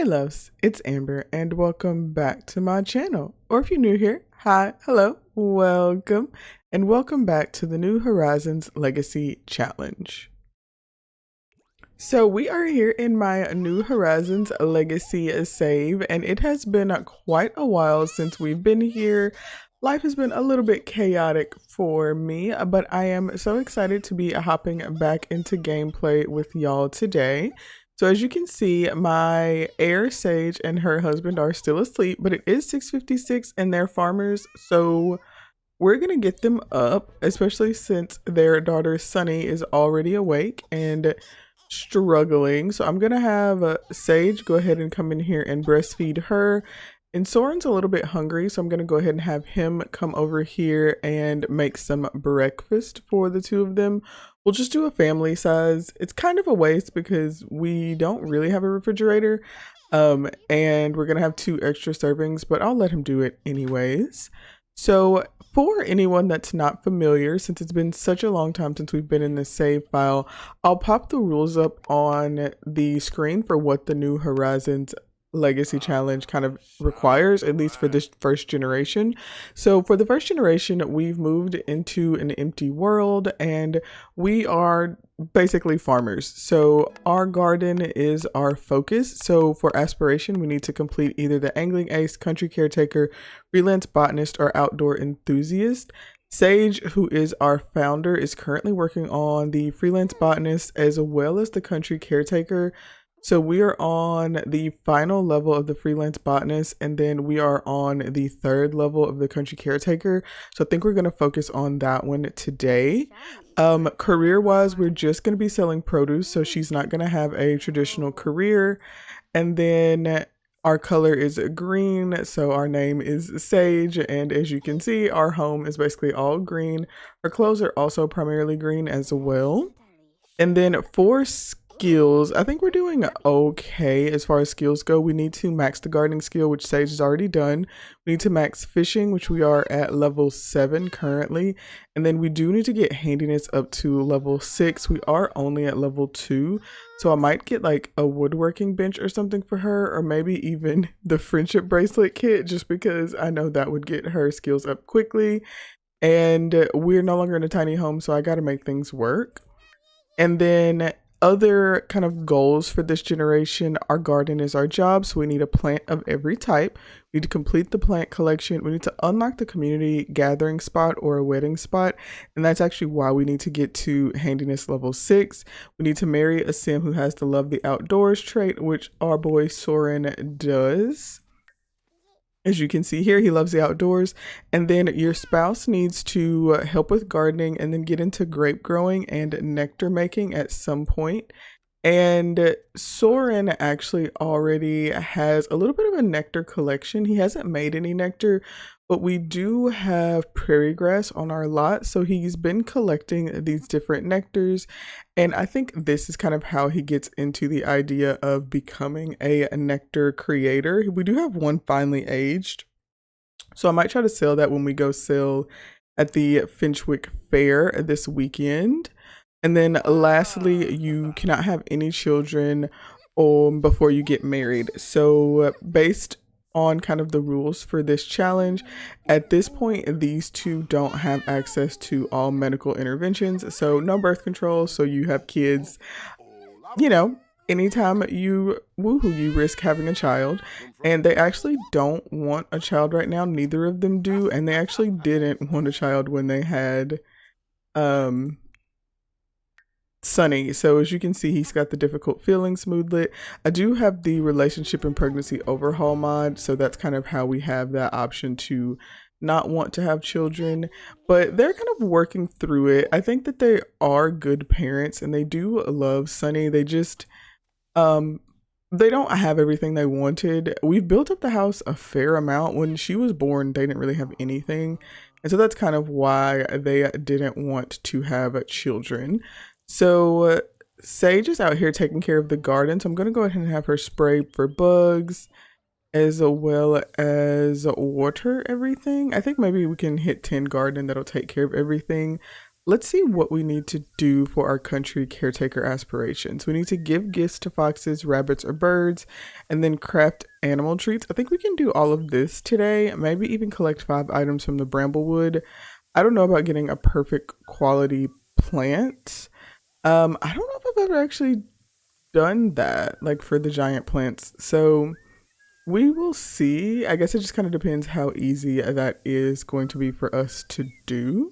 Hey loves, it's Amber and welcome back to my channel. Or if you're new here, hi, hello, welcome, and welcome back to the New Horizons Legacy Challenge. So we are here in my New Horizons Legacy save, and it has been quite a while since we've been here. Life has been a little bit chaotic for me, but I am so excited to be hopping back into gameplay with y'all today. So as you can see, my heir Sage and her husband are still asleep, but it is 6:56 and they're farmers, so we're gonna get them up, especially since their daughter Sunny is already awake and struggling. So I'm gonna have Sage go ahead and come in here and breastfeed her. And Sorren's a little bit hungry, so I'm gonna go ahead and have him come over here and make some breakfast for the two of them. We'll just do a family size. It's kind of a waste because we don't really have a refrigerator. And we're gonna have 2 extra servings, but I'll let him do it anyways. So for anyone that's not familiar, since it's been such a long time since we've been in this save file, I'll pop the rules up on the screen for what the New Horizons Legacy Challenge kind of requires, at least for this first generation. So for the first generation, we've moved into an empty world and we are basically farmers. So our garden is our focus. So for aspiration, we need to complete either the angling ace, country caretaker, freelance botanist, or outdoor enthusiast. Sage, who is our founder, is currently working on the freelance botanist as well as the country caretaker. So we are on the final level of the freelance botanist, and then we are on the 3rd level of the country caretaker. So I think we're going to focus on that one today. Career-wise, we're just going to be selling produce, so she's not going to have a traditional career. And then our color is green, so our name is Sage, and as you can see, our home is basically all green. Our clothes are also primarily green as well. And then for skills, I think we're doing okay as far as skills go. We need to max the gardening skill, which Sage has already done. We need to max fishing, which we are at level 7 currently. And then we do need to get handiness up to level 6. We are only at level 2. So I might get like a woodworking bench or something for her, or maybe even the friendship bracelet kit, just because I know that would get her skills up quickly. And we're no longer in a tiny home, so I got to make things work. And then other kind of goals for this generation, our garden is our job, so we need a plant of every type. We need to complete the plant collection. We need to unlock the community gathering spot or a wedding spot, and that's actually why we need to get to handiness level 6. We need to marry a sim who has the love the outdoors trait, which our boy Sorren does. As you can see here, he loves the outdoors. And then your spouse needs to help with gardening and then get into grape growing and nectar making at some point. And Sorren actually already has a little bit of a nectar collection. He hasn't made any nectar, but we do have prairie grass on our lot. So he's been collecting these different nectars. And I think this is kind of how he gets into the idea of becoming a nectar creator. We do have one finely aged, so I might try to sell that when we go sell at the Finchwick Fair this weekend. And then lastly, you cannot have any children before you get married. So based on kind of the rules for this challenge, at this point, these two don't have access to all medical interventions. So no birth control. So you have kids, you know, anytime you woohoo, you risk having a child. And they actually don't want a child right now. Neither of them do. And they actually didn't want a child when they had, Sunny. So as you can see, he's got the difficult feelings moodlet. I do have the relationship and pregnancy overhaul mod, so that's kind of how we have that option to not want to have children, but they're kind of working through it. I think that they are good parents and they do love Sunny. They just they don't have everything they wanted. We've built up the house a fair amount. When she was born, they didn't really have anything, and so that's kind of why they didn't want to have children. So Sage is out here taking care of the garden, so I'm going to go ahead and have her spray for bugs as well as water everything. I think maybe we can hit 10 garden, that'll take care of everything. let's see what we need to do for our country caretaker aspirations. We need to give gifts to foxes, rabbits, or birds, and then craft animal treats. I think we can do all of this today. Maybe even collect 5 items from the Bramblewood. I don't know about getting a perfect quality plant. I don't know if I've ever actually done that, like for the giant plants. So we will see. I guess it just kind of depends how easy that is going to be for us to do.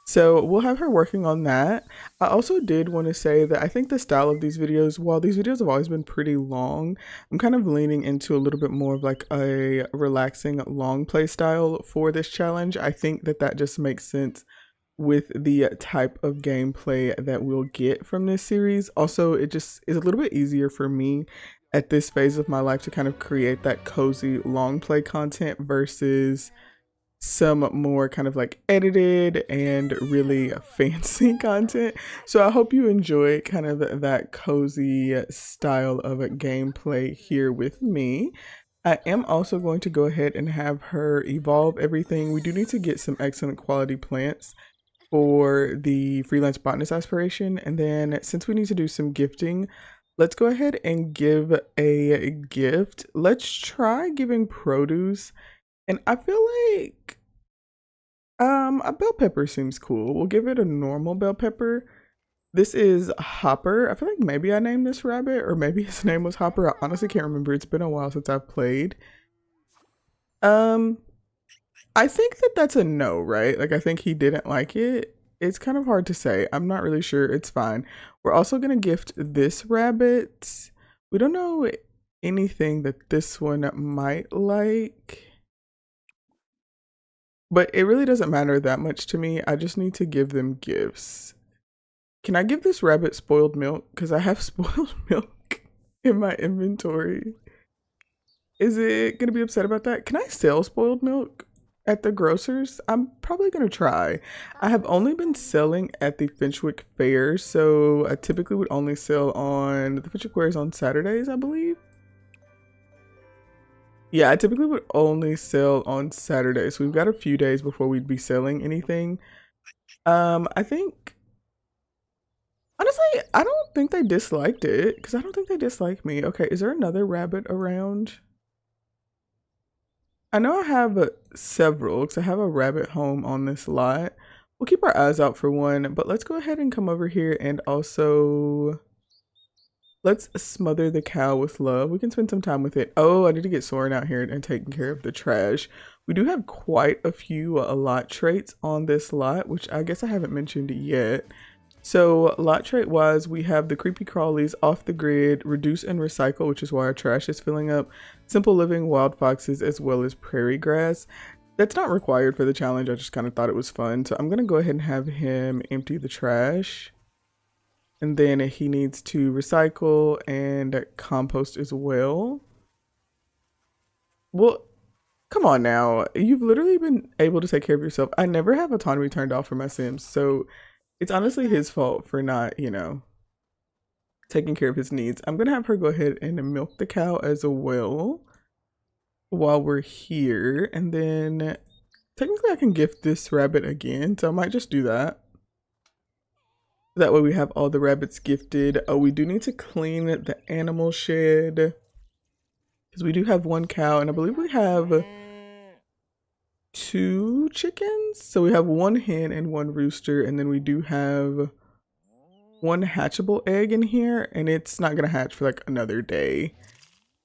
So we'll have her working on that. I also did want to say that I think the style of these videos, while these videos have always been pretty long, I'm kind of leaning into a little bit more of like a relaxing long play style for this challenge. I think that that just makes sense with the type of gameplay that we'll get from this series. Also, it just is a little bit easier for me at this phase of my life to kind of create that cozy long play content versus some more kind of like edited and really fancy content. So I hope you enjoy kind of that cozy style of a gameplay here with me. I am also going to go ahead and have her evolve everything. We do need to get some excellent quality plants for the freelance botanist aspiration. And then since we need to do some gifting, let's go ahead and give a gift. Let's try giving produce. And I feel like a bell pepper seems cool. We'll give it a normal bell pepper. This is Hopper. I feel like maybe I named this rabbit, or maybe his name was Hopper. I honestly can't remember. It's been a while since I've played. I think that that's a no, right? Like I think he didn't like it. It's kind of hard to say. I'm not really sure. It's fine. We're also gonna gift this rabbit. We don't know anything that this one might like. But it really doesn't matter that much to me. I just need to give them gifts. Can I give this rabbit spoiled milk? Because I have spoiled milk in my inventory. Is it going to be upset about that? Can I sell spoiled milk at the grocers? I'm probably going to try. I have only been selling at the Finchwick Fair. So I typically would only sell on, the Finchwick Fair is on Saturdays, I believe. Yeah, I typically would only sell on Saturdays. So we've got a few days before we'd be selling anything. I think, honestly, I don't think they disliked it because I don't think they dislike me. Okay, is there another rabbit around? I know I have several because I have a rabbit home on this lot. We'll keep our eyes out for one, but let's go ahead and come over here and also let's smother the cow with love. We can spend some time with it. Oh, I need to get Sorren out here and taking care of the trash. We do have quite a few lot traits on this lot, which I guess I haven't mentioned yet. So lot trait wise, we have the creepy crawlies, off the grid, reduce and recycle, which is why our trash is filling up, simple living, wild foxes, as well as prairie grass. That's not required for the challenge. I just kind of thought it was fun. So I'm going to go ahead and have him empty the trash. And then he needs to recycle and compost as well. Well, come on now. You've literally been able to take care of yourself. I never have autonomy turned off for my Sims. So it's honestly his fault for not, you know, taking care of his needs. I'm going to have her go ahead and milk the cow as well while we're here. And then technically I can gift this rabbit again. So I might just do that. That way we have all the rabbits gifted. Oh, we do need to clean the animal shed because we do have one cow and I believe we have 2 chickens. So we have 1 hen and 1 rooster, and then we do have 1 hatchable egg in here, and it's not gonna hatch for like another day.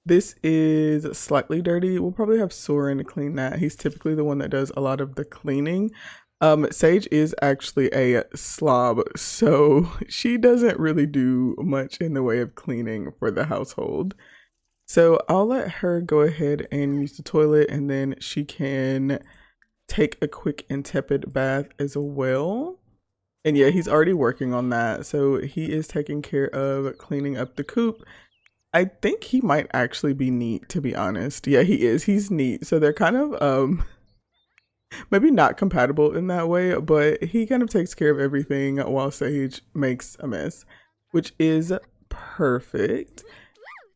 This is slightly dirty. We'll probably have Sorren clean that. He's typically the one that does a lot of the cleaning. Sage is actually a slob, so she doesn't really do much in the way of cleaning for the household. So I'll let her go ahead and use the toilet, and then she can take a quick and tepid bath as well. And yeah, he's already working on that. So he is taking care of cleaning up the coop. I think he might actually be neat, to be honest. Yeah, he is. He's neat. So they're kind of maybe not compatible in that way, but he kind of takes care of everything while Sage makes a mess, which is perfect.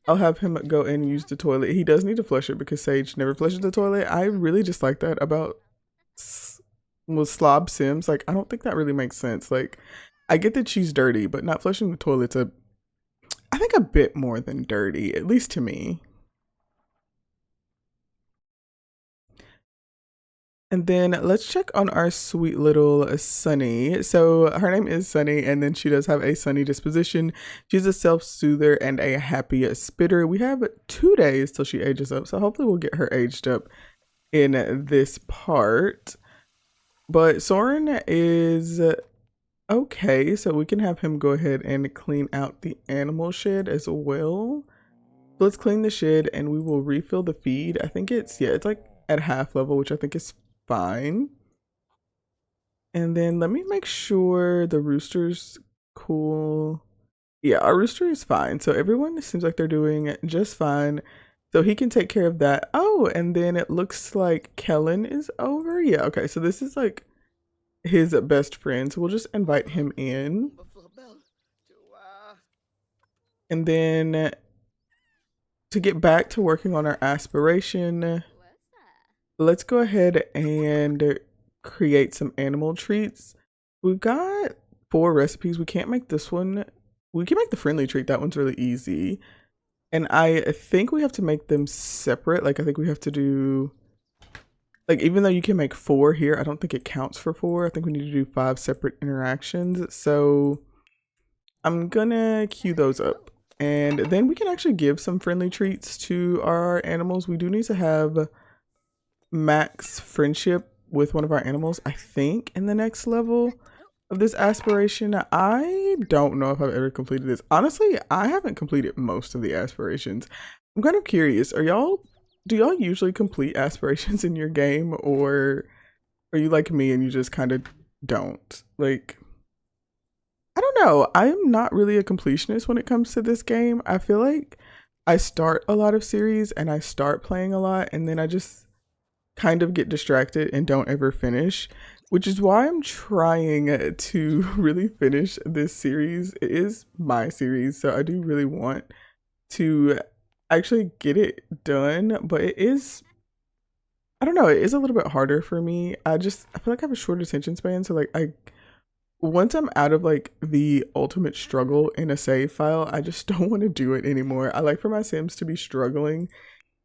I'll have him go and use the toilet. He does need to flush it because Sage never flushes the toilet. I really just like that about with slob Sims. Like, I don't think that really makes sense. Like, I get that she's dirty, but not flushing the toilet's I think a bit more than dirty, at least to me. And then let's check on our sweet little Sunny. So her name is Sunny, and then she does have a sunny disposition. She's a self-soother and a happy spitter. We have 2 days till she ages up, so hopefully we'll get her aged up in this part. But Sorren is okay, so we can have him go ahead and clean out the animal shed as well. Let's clean the shed and we will refill the feed. I think it's like at half level, which I think is fine. And then let me make sure the rooster's cool. Yeah, our rooster is fine. So everyone seems like they're doing just fine. So he can take care of that. Oh, and then it looks like Kellen is over. Yeah, okay. So this is like his best friend. So we'll just invite him in. And then to get back to working on our aspiration, let's go ahead and create some animal treats. We've got 4 recipes. We can't make this one. We can make the friendly treat. That one's really easy. And I think we have to make them separate. Like, I think we have to do, like, even though you can make 4 here, I don't think it counts for 4. I think we need to do 5 separate interactions. So I'm gonna queue those up. And then we can actually give some friendly treats to our animals. We do need to have max friendship with one of our animals, I think, in the next level of this aspiration. I don't know if I've ever completed this. Honestly, I haven't completed most of the aspirations. I'm kind of curious. Do y'all usually complete aspirations in your game, or are you like me and you just kind of don't? Like, I don't know. I'm not really a completionist when it comes to this game. I feel like I start a lot of series and I start playing a lot and then I just kind of get distracted and don't ever finish, which is why I'm trying to really finish this series. It is my series, so I do really want to actually get it done, but I don't know, it is a little bit harder for me. I feel like I have a short attention span, so like once I'm out of like the ultimate struggle in a save file, I just don't want to do it anymore. I like for my Sims to be struggling,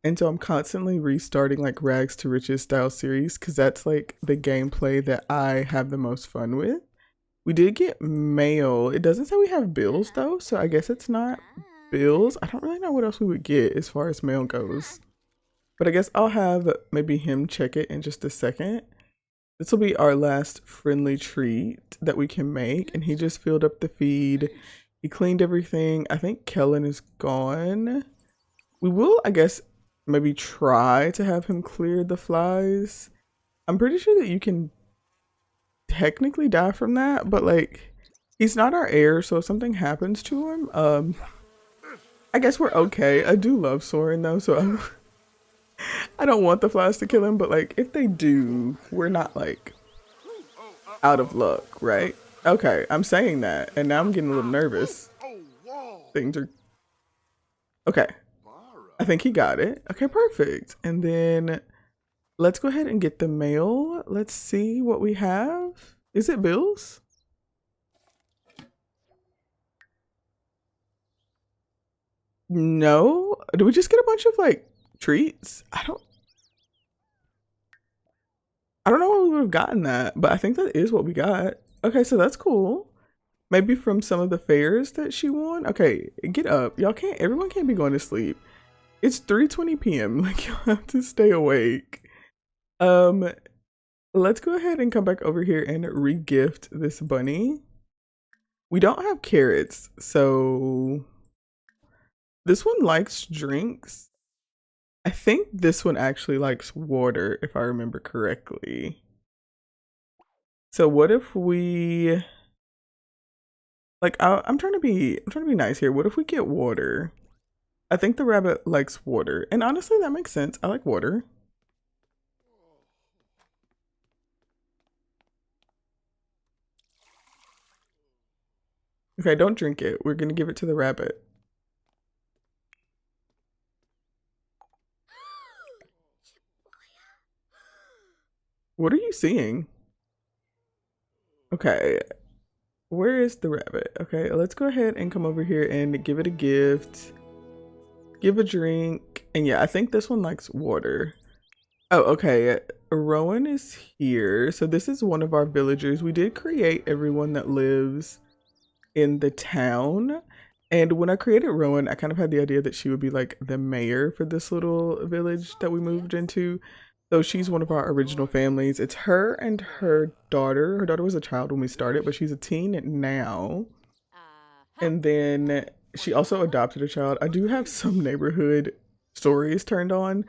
and so I'm constantly restarting like rags to riches style series because that's like the gameplay that I have the most fun with. We did get mail. It doesn't say we have bills though, so I guess it's not bills. I don't really know what else we would get as far as mail goes. But I guess I'll have maybe him check it in just a second. This will be our last friendly treat that we can make. And he just filled up the feed. He cleaned everything. I think Kellen is gone. We will, I guess, maybe try to have him clear the flies. I'm pretty sure that you can technically die from that, but like, he's not our heir, so if something happens to him, I guess we're okay. I do love Sorren though, so I don't want the flies to kill him, but like, if they do, we're not like out of luck, right? Okay, I'm saying that, and now I'm getting a little nervous. Things are okay. I think he got it. Okay, perfect. And then let's go ahead and get the mail. Let's see what we have. Is it bills? No. Do we just get a bunch of like treats? I don't know why we would have gotten that, but I think that is what we got. Okay, so that's cool. Maybe from some of the fairs that she won. Okay, get up. Everyone can't be going to sleep. It's 3:20 p.m. Like, you'll have to stay awake. Um, let's go ahead and come back over here and re-gift this bunny. We don't have carrots, so this one likes drinks. I think this one actually likes water, if I remember correctly. So what if we like I'm trying to be nice here. What if we get water? I think the rabbit likes water. And honestly, that makes sense. I like water. Okay, don't drink it. We're gonna give it to the rabbit. What are you seeing? Okay, where is the rabbit? Okay, let's go ahead and come over here and give it a gift. Give a drink. And yeah, I think this one likes water. Oh, okay. Rowan is here. So this is one of our villagers. We did create everyone that lives in the town. And when I created Rowan, I kind of had the idea that she would be like the mayor for this little village that we moved into. So she's one of our original families. It's her and her daughter. Her daughter was a child when we started, but she's a teen now. And then she also adopted a child. I do have some neighborhood stories turned on.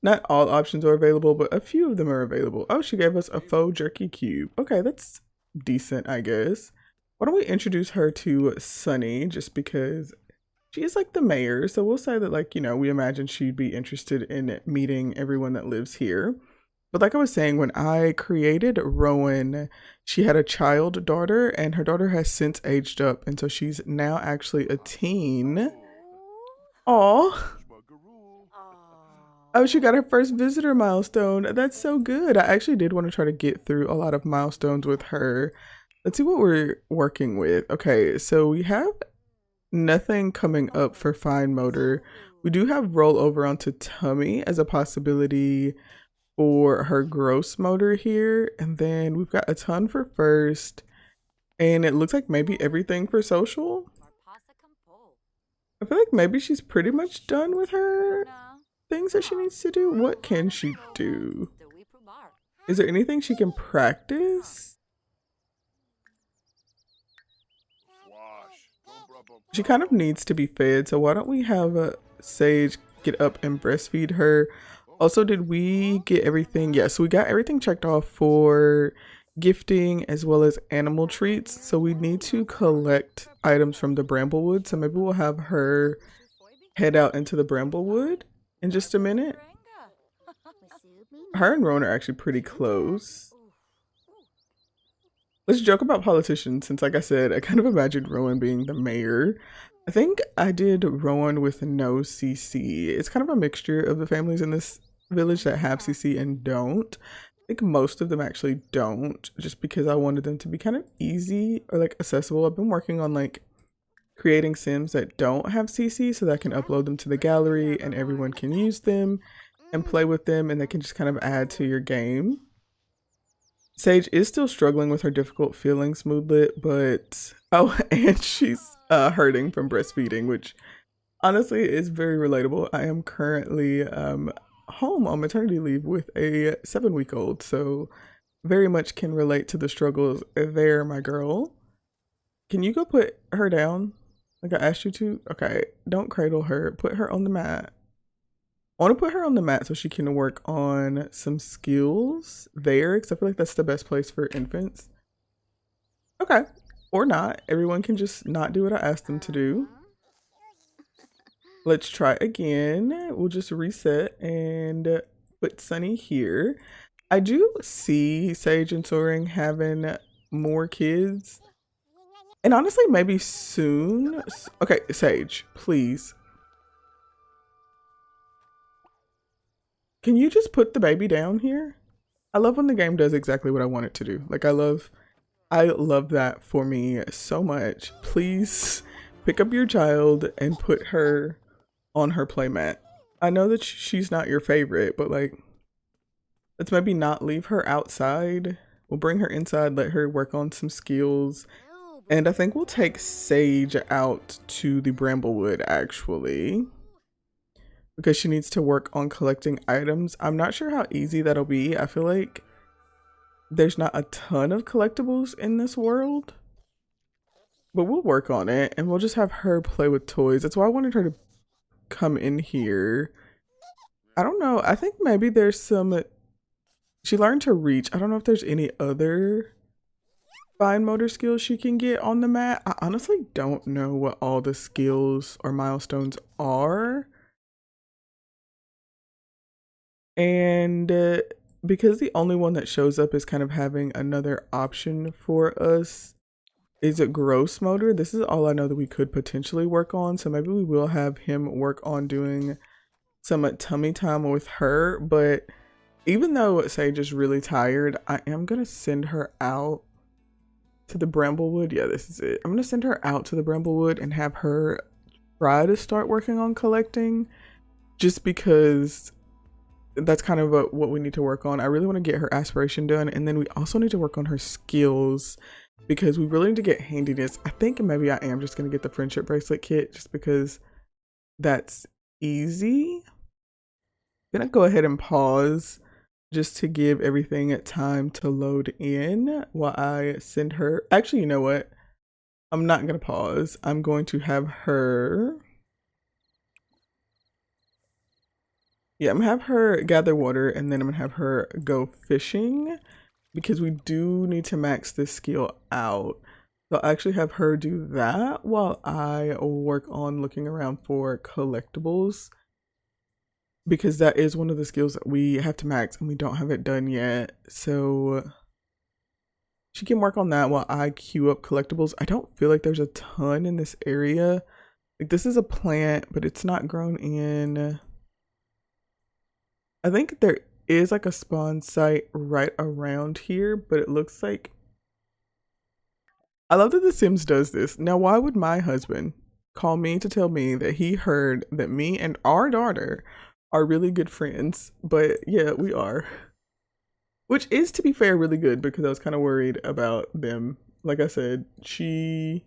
Not all options are available, but a few of them are available. Oh, she gave us a faux jerky cube. Okay, that's decent, I guess. Why don't we introduce her to Sunny, just because she is like the mayor. So we'll say that, like, you know, we imagine she'd be interested in meeting everyone that lives here. But like I was saying, when I created Rowan, she had a child daughter, and her daughter has since aged up, and so she's now actually a teen. Aw. Oh, she got her first visitor milestone. That's so good. I actually did want to try to get through a lot of milestones with her. Let's see what we're working with. Okay, so we have nothing coming up for fine motor. We do have rollover onto tummy as a possibility for her gross motor here. And then we've got a ton for first. And it looks like maybe everything for social. I feel like maybe she's pretty much done with her things that she needs to do. What can she do? Is there anything she can practice? She kind of needs to be fed, so why don't we have Sage get up and breastfeed her? Also, did we get everything? Yes, we got everything checked off for gifting as well as animal treats. So we need to collect items from the Bramblewood. So maybe we'll have her head out into the Bramblewood in just a minute. Her and Rowan are actually pretty close. Let's joke about politicians, since like I said, I kind of imagined Rowan being the mayor. I think I did Rowan with no CC. It's kind of a mixture of the families in this village that have CC and don't. I think most of them actually don't, just because I wanted them to be kind of easy or like accessible. I've been working on like creating Sims that don't have CC so that I can upload them to the gallery and everyone can use them and play with them, and they can just kind of add to your game. Sage is still struggling with her difficult feelings moodlet, but oh, and she's hurting from breastfeeding, which honestly is very relatable. I am currently home on maternity leave with a 7-week-old, so very much can relate to the struggles there, my girl. Can you go put her down like I asked you to? Okay, don't cradle her. Put her on the mat. I want to put her on the mat so she can work on some skills there, because I feel like that's the best place for infants. Okay, or not. Everyone can just not do what I asked them to do. Let's try again. We'll just reset and put Sunny here. I do see Sage and Sorren having more kids. And honestly, maybe soon. Okay, Sage, please. Can you just put the baby down here? I love when the game does exactly what I want it to do. Like I love that for me so much. Please pick up your child and put her on her playmat. I know that she's not your favorite, but like, let's maybe not leave her outside. We'll bring her inside, let her work on some skills. And I think we'll take Sage out to the Bramblewood actually, because she needs to work on collecting items. I'm not sure how easy that'll be. I feel like there's not a ton of collectibles in this world, but we'll work on it and we'll just have her play with toys. That's why I wanted her to come in here. I don't know. I think maybe there's some, she learned to reach. I don't know if there's any other fine motor skills she can get on the mat. I honestly don't know what all the skills or milestones are. And because the only one that shows up is kind of having another option for us is a gross motor. This is all I know that we could potentially work on. So maybe we will have him work on doing some tummy time with her. But even though Sage is really tired, I am going to send her out to the Bramblewood. Yeah, this is it. I'm gonna send her out to the Bramblewood and have her try to start working on collecting, just because that's kind of what we need to work on. I really want to get her aspiration done, and then we also need to work on her skills because we really need to get handiness. I think maybe I am just gonna get the friendship bracelet kit just because that's easy. I'm gonna go ahead and pause just to give everything time to load in while I send her. Actually, you know what? I'm not gonna pause. I'm going to have her. Yeah, I'm gonna have her gather water, and then I'm gonna have her go fishing because we do need to max this skill out. So I'll actually have her do that while I work on looking around for collectibles, because that is one of the skills that we have to max and we don't have it done yet. So she can work on that while I queue up collectibles. I don't feel like there's a ton in this area. Like, this is a plant, but it's not grown in. I think there is like a spawn site right around here, but it looks like. I love that The Sims does this. Now, why would my husband call me to tell me that he heard that me and our daughter are really good friends? But yeah, we are. Which is, to be fair, really good because I was kind of worried about them. Like I said, she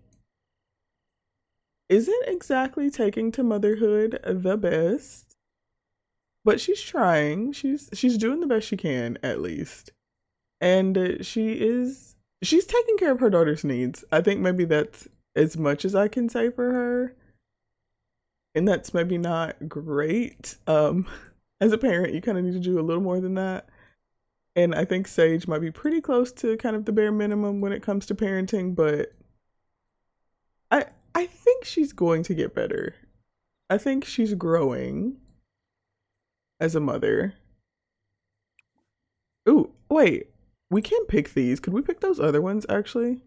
isn't exactly taking to motherhood the best, but she's trying. She's doing the best she can, at least. And she's taking care of her daughter's needs. I think maybe that's as much as I can say for her. And that's maybe not great. As a parent, you kind of need to do a little more than that. And I think Sage might be pretty close to kind of the bare minimum when it comes to parenting, but I think she's going to get better. I think she's growing as a mother. Ooh, wait. We can pick these. Could we pick those other ones, actually?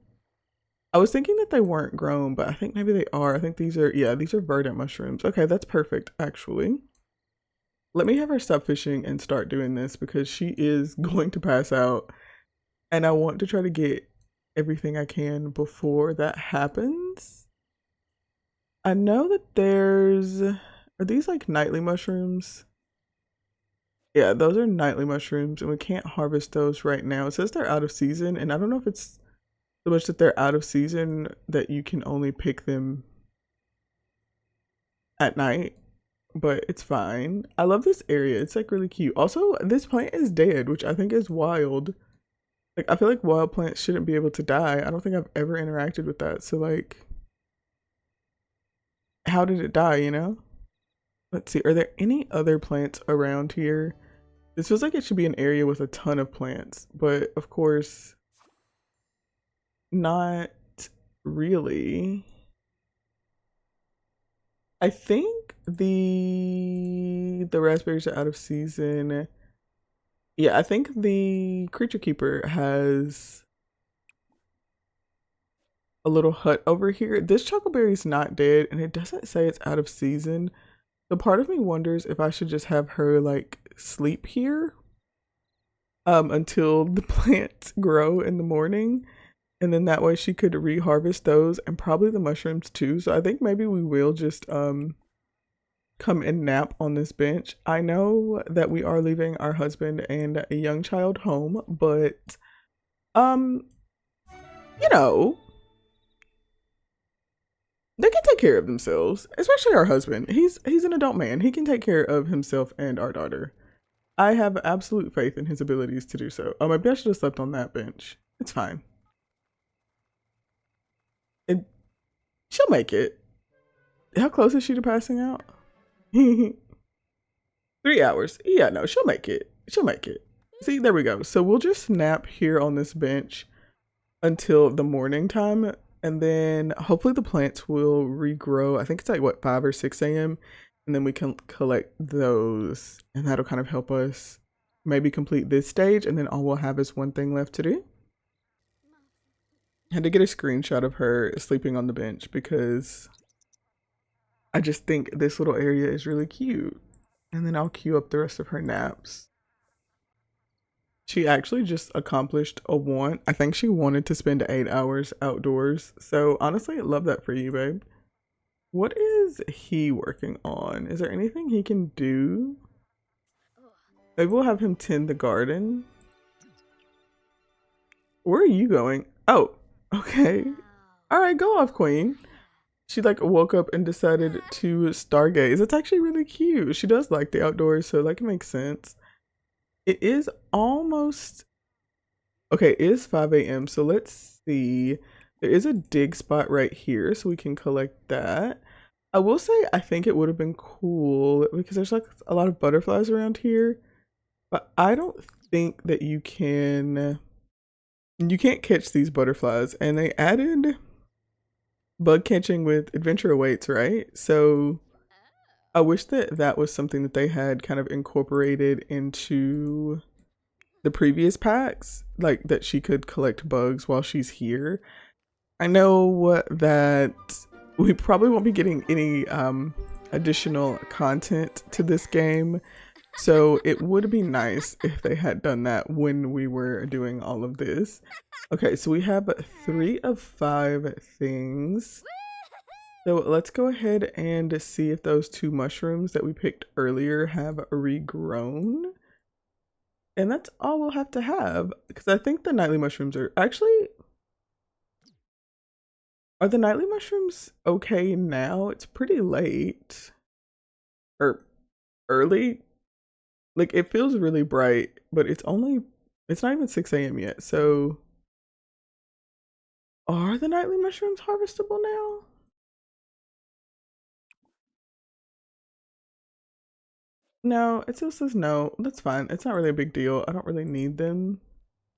I was thinking that they weren't grown, but I think maybe they are. I think these are, yeah, these are verdant mushrooms. Okay, that's perfect, actually. Let me have her stop fishing and start doing this because she is going to pass out. And I want to try to get everything I can before that happens. I know that are these like nightly mushrooms? Yeah, those are nightly mushrooms, and we can't harvest those right now. It says they're out of season, and I don't know if it's so much that they're out of season that you can only pick them at night, but it's fine. I love this area. It's like really cute. Also, this plant is dead, which I think is wild. Like, I feel like wild plants shouldn't be able to die. I don't think I've ever interacted with that. So, like, how did it die, you know? Let's see. Are there any other plants around here? This feels like it should be an area with a ton of plants, but of course, not really. I think the raspberries are out of season. Yeah, I think the creature keeper has a little hut over here. This chocoberry's not dead, and it doesn't say it's out of season. So part of me wonders if I should just have her like sleep here until the plants grow in the morning, and then that way she could reharvest those and probably the mushrooms too. So I think maybe we will just come and nap on this bench. I know that we are leaving our husband and a young child home, but um you know, they can take care of themselves, especially our husband. He's an adult man. He can take care of himself and our daughter. I have absolute faith in his abilities to do so. Oh, maybe I should have slept on that bench. It's fine. It, she'll make it. How close is she to passing out? 3 hours. Yeah, no, she'll make it. She'll make it. See, there we go. So we'll just nap here on this bench until the morning time, and then hopefully the plants will regrow. I think it's like what, 5 or 6 a.m. and then we can collect those, and that'll kind of help us maybe complete this stage, and then all we'll have is one thing left to do. I had to get a screenshot of her sleeping on the bench because I just think this little area is really cute. And then I'll queue up the rest of her naps. She actually just accomplished a want. I think she wanted to spend 8 hours outdoors. So honestly, I love that for you, babe. What is he working on? Is there anything he can do? Maybe we'll have him tend the garden. Where are you going? Oh, okay. All right, go off, queen. She like woke up and decided to stargaze. It's actually really cute. She does like the outdoors, so like it makes sense. It is almost okay. It is 5 a.m. So let's see. There is a dig spot right here, so we can collect that. I will say I think it would have been cool because there's like a lot of butterflies around here, but I don't think that you can't catch these butterflies, and they added bug catching with adventure awaits, right? So I wish that that was something that they had kind of incorporated into the previous packs, like that she could collect bugs while she's here. I know that we probably won't be getting any additional content to this game, so it would be nice if they had done that when we were doing all of this. Okay, so we have 3 of 5 things. So let's go ahead and see if those 2 mushrooms that we picked earlier have regrown. And that's all we'll have to have, because I think the nightly mushrooms are actually... Are the nightly mushrooms okay now? It's pretty late. Or early. Like, it feels really bright, but it's not even 6 a.m. yet. So are the nightly mushrooms harvestable now? No, it still says no. That's fine. It's not really a big deal. I don't really need them.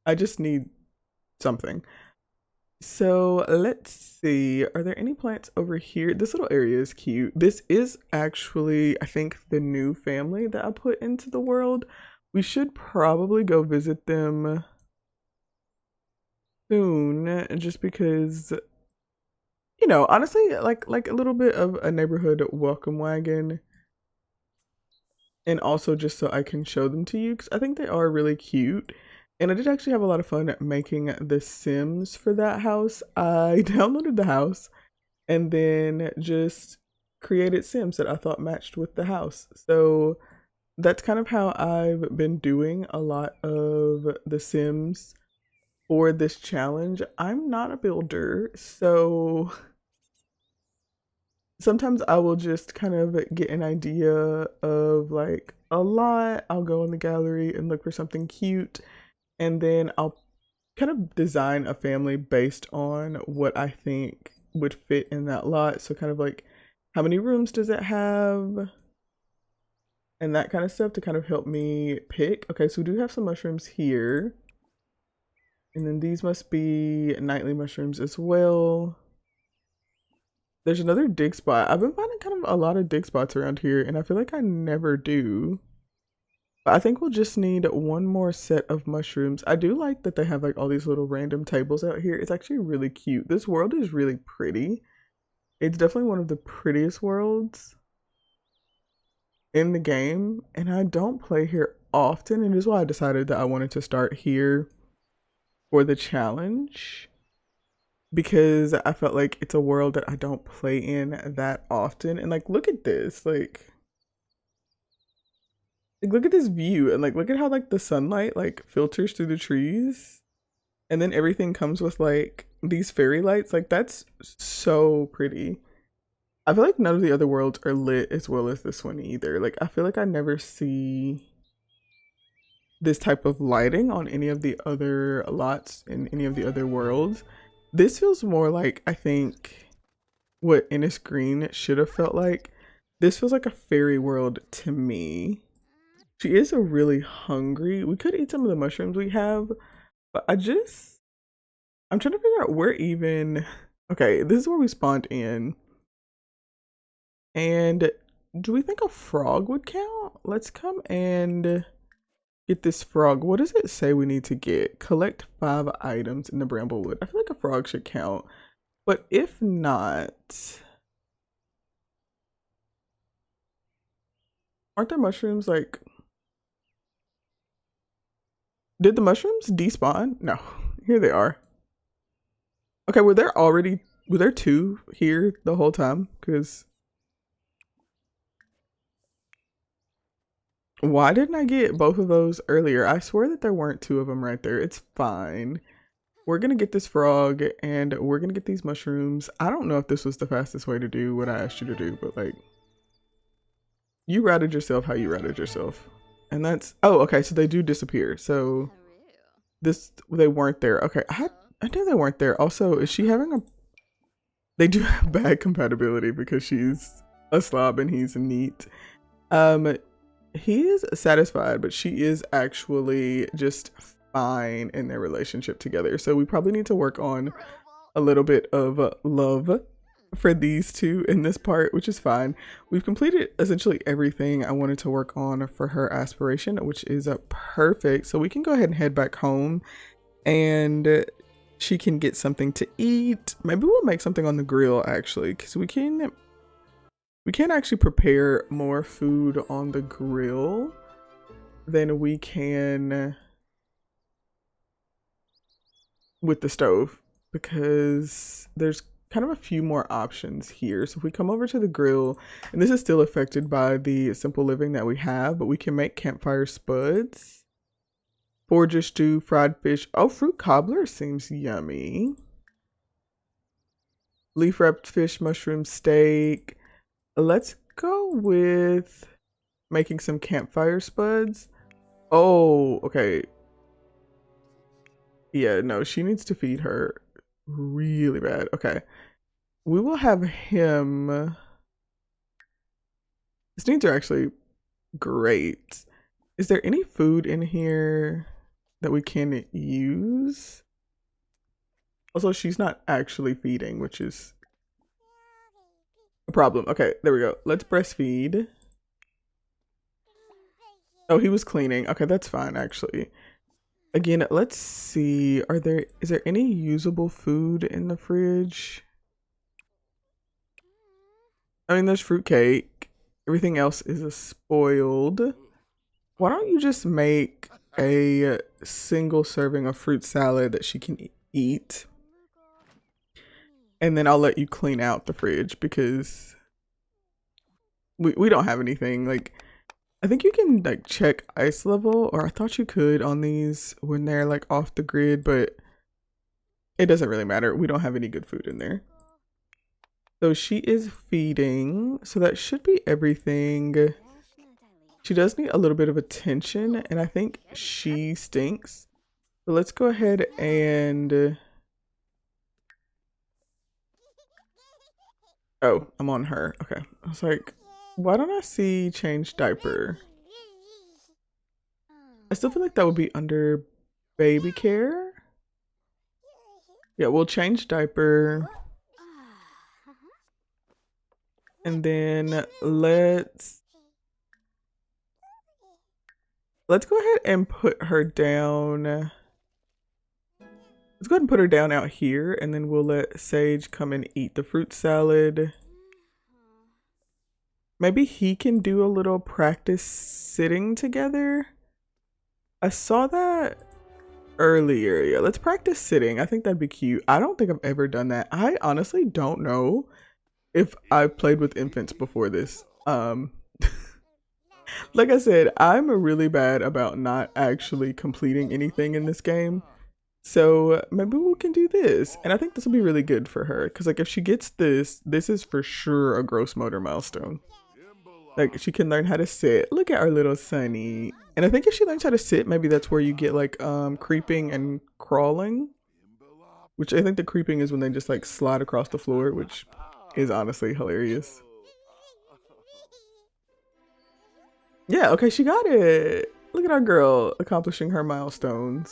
I just need something. So let's see. Are there any plants over here? This little area is cute. This is actually, I think, the new family that I put into the world. We should probably go visit them soon, just because, you know, honestly, like a little bit of a neighborhood welcome wagon. And also just so I can show them to you, because I think they are really cute. And I did actually have a lot of fun making the Sims for that house. I downloaded the house and then just created Sims that I thought matched with the house. So that's kind of how I've been doing a lot of the Sims for this challenge. I'm not a builder, so sometimes I will just kind of get an idea of like a lot. I'll go in the gallery and look for something cute, and then I'll kind of design a family based on what I think would fit in that lot. So kind of like how many rooms does it have and that kind of stuff to kind of help me pick. Okay, so we do have some mushrooms here. And then these must be nightly mushrooms as well. There's another dig spot. I've been finding kind of a lot of dig spots around here, and I feel like I never do. But I think we'll just need one more set of mushrooms. I do like that they have like all these little random tables out here. It's actually really cute. This world is really pretty. It's definitely one of the prettiest worlds in the game, and I don't play here often, and this is why I decided that I wanted to start here for the challenge, because I felt like it's a world that I don't play in that often. And like, look at this, like look at this view, and like look at how like the sunlight like filters through the trees, and then everything comes with like these fairy lights. Like that's so pretty. I feel like none of the other worlds are lit as well as this one either. Like I feel like I never see this type of lighting on any of the other lots in any of the other worlds. This feels more like, I think, what Innis Green should have felt like. This feels like a fairy world to me. She is a really hungry. We could eat some of the mushrooms we have, but I'm trying to figure out where even, okay, this is where we spawned in. And do we think a frog would count? Let's come and get this frog. What does it say we need to get? Collect 5 items in the Bramblewood. I feel like a frog should count. But if not, aren't there mushrooms like... Did the mushrooms despawn? No. Here they are. Okay, were there two here the whole time? Because why didn't I get both of those earlier? I swear that there weren't two of them right there. It's fine. We're gonna get this frog and we're gonna get these mushrooms. I don't know if this was the fastest way to do what I asked you to do, but like, you routed yourself how you routed yourself. And that's, oh, okay, so they do disappear. So they weren't there. Okay, I knew they weren't there. Also, is she having a, they do have bad compatibility because she's a slob and he's a neat. He is satisfied, but she is actually just fine in their relationship together. So we probably need to work on a little bit of love for these two in this part, which is fine. We've completed essentially everything I wanted to work on for her aspiration, which is perfect. So we can go ahead and head back home and she can get something to eat. Maybe we'll make something on the grill actually, because we can actually prepare more food on the grill than we can with the stove, because there's kind of a few more options here. So if we come over to the grill, and this is still affected by the simple living that we have, but we can make campfire spuds, forager stew, fried fish. Oh, fruit cobbler seems yummy. Leaf wrapped fish, mushroom steak. Let's go with making some campfire spuds. Oh, okay. Yeah, no, she needs to feed her really bad. Okay. We will have him. His needs are actually great. Is there any food in here that we can use? Also, she's not actually feeding, which is a problem. Okay, there we go. Let's breastfeed. Oh, he was cleaning. Okay, that's fine, actually. Again, let's see. Is there any usable food in the fridge? I mean, there's fruitcake. Everything else is a spoiled. Why don't you just make a single serving of fruit salad that she can eat? And then I'll let you clean out the fridge because we don't have anything. Like, I think you can like check ice level, or I thought you could on these when they're like off the grid, but it doesn't really matter. We don't have any good food in there. So she is feeding, so that should be everything. She does need a little bit of attention, and I think she stinks. So let's go ahead and... Oh, I'm on her. Okay. I was like, why don't I see change diaper? I still feel like that would be under baby care. Yeah, we'll change diaper. And then let's go ahead and put her down. Let's go ahead and put her down out here, and then we'll let Sage come and eat the fruit salad. Maybe he can do a little practice sitting together. I saw that earlier. Yeah, let's practice sitting. I think that'd be cute. I don't think I've ever done that. I honestly don't know if I've played with infants before this. Like I said, I'm really bad about not actually completing anything in this game. So maybe we can do this. And I think this will be really good for her. Because like if she gets this, this is for sure a gross motor milestone. Like she can learn how to sit. Look at our little Sunny. And I think if she learns how to sit, maybe that's where you get like creeping and crawling. Which I think the creeping is when they just like slide across the floor, which is honestly hilarious. Yeah, okay, she got it. Look at our girl accomplishing her milestones.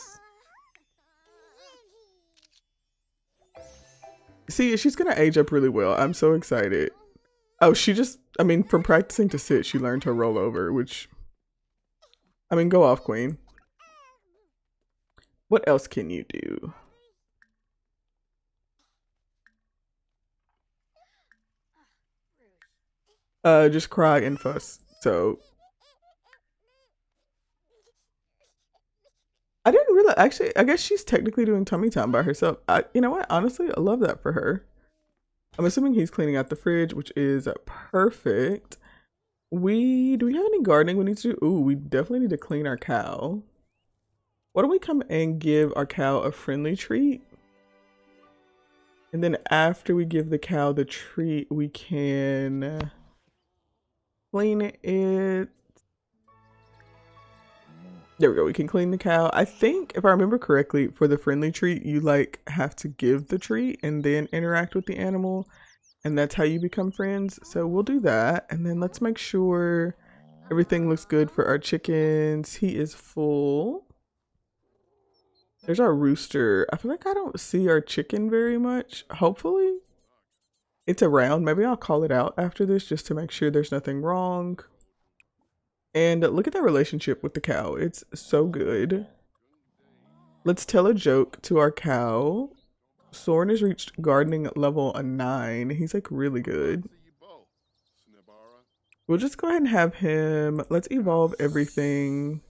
See, she's gonna age up really well. I'm so excited. Oh, I mean, from practicing to sit, she learned to roll over, which, I mean, go off, queen. What else can you do? Just cry and fuss. So, I didn't really actually. I guess she's technically doing tummy time by herself. You know what? Honestly, I love that for her. I'm assuming he's cleaning out the fridge, which is perfect. Do we have any gardening we need to do? Ooh, we definitely need to clean our cow. Why don't we come and give our cow a friendly treat? And then after we give the cow the treat, we can clean it. There we go. We can clean the cow. I think if I remember correctly, for the friendly treat, you like have to give the treat and then interact with the animal. And that's how you become friends. So we'll do that. And then let's make sure everything looks good for our chickens. He is full. There's our rooster. I feel like I don't see our chicken very much. Hopefully it's around. Maybe I'll call it out after this just to make sure there's nothing wrong. And look at that relationship with the cow. It's so good. Let's tell a joke to our cow. Sorren has reached gardening level 9. He's like really good. We'll just go ahead and have him. Let's evolve everything.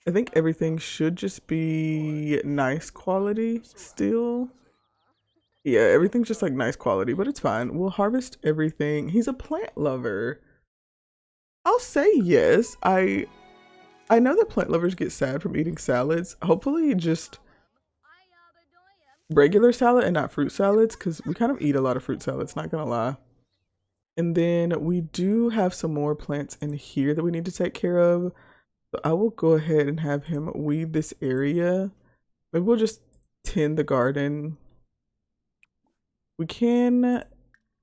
I think everything should just be nice quality still. Yeah, everything's just like nice quality, but it's fine. We'll harvest everything. He's a plant lover. I'll say yes. I know that plant lovers get sad from eating salads. Hopefully just regular salad and not fruit salads, because we kind of eat a lot of fruit salads, not gonna lie. And then we do have some more plants in here that we need to take care of. So I will go ahead and have him weed this area. Maybe we'll just tend the garden. We can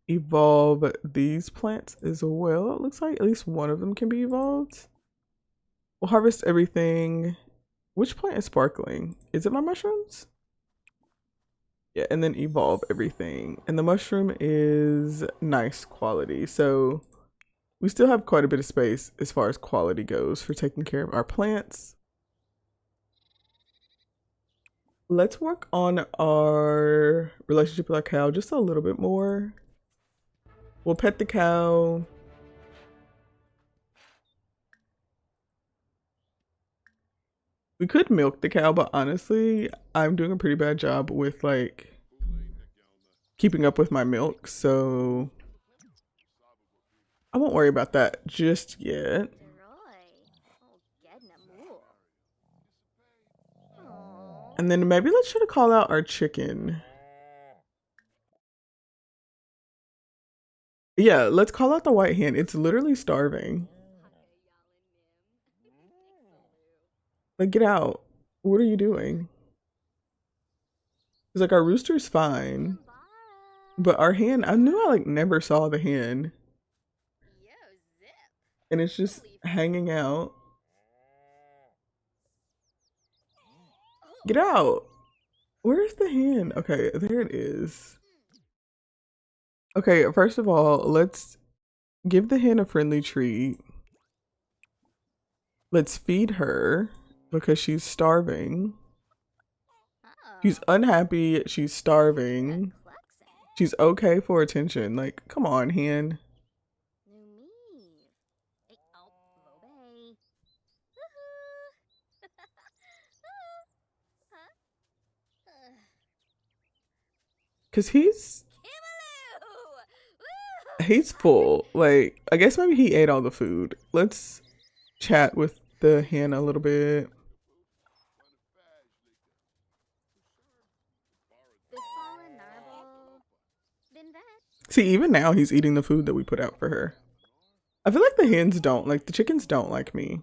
evolve these plants as well. It looks like at least one of them can be evolved. We'll harvest everything. Which plant is sparkling? Is it my mushrooms? Yeah, and then evolve everything. And the mushroom is nice quality. So we still have quite a bit of space as far as quality goes for taking care of our plants. Let's work on our relationship with our cow just a little bit more. We'll pet the cow. We could milk the cow, but honestly, I'm doing a pretty bad job with like keeping up with my milk, so I won't worry about that just yet. And then maybe let's try to call out our chicken. Yeah, let's call out the white hen. It's literally starving. Like, get out. What are you doing? It's like our rooster's fine. But our hen, I knew I like never saw the hen. And it's just hanging out. Get out. Where's the hen? Okay, there it is. Okay, first of all, let's give the hen a friendly treat. Let's feed her because she's starving. She's unhappy, she's starving. She's okay for attention. Like, come on, hen. Cause he's full. Like, I guess maybe he ate all the food. Let's chat with the hen a little bit. See, even now he's eating the food that we put out for her. I feel like the hens don't, like the chickens don't like me.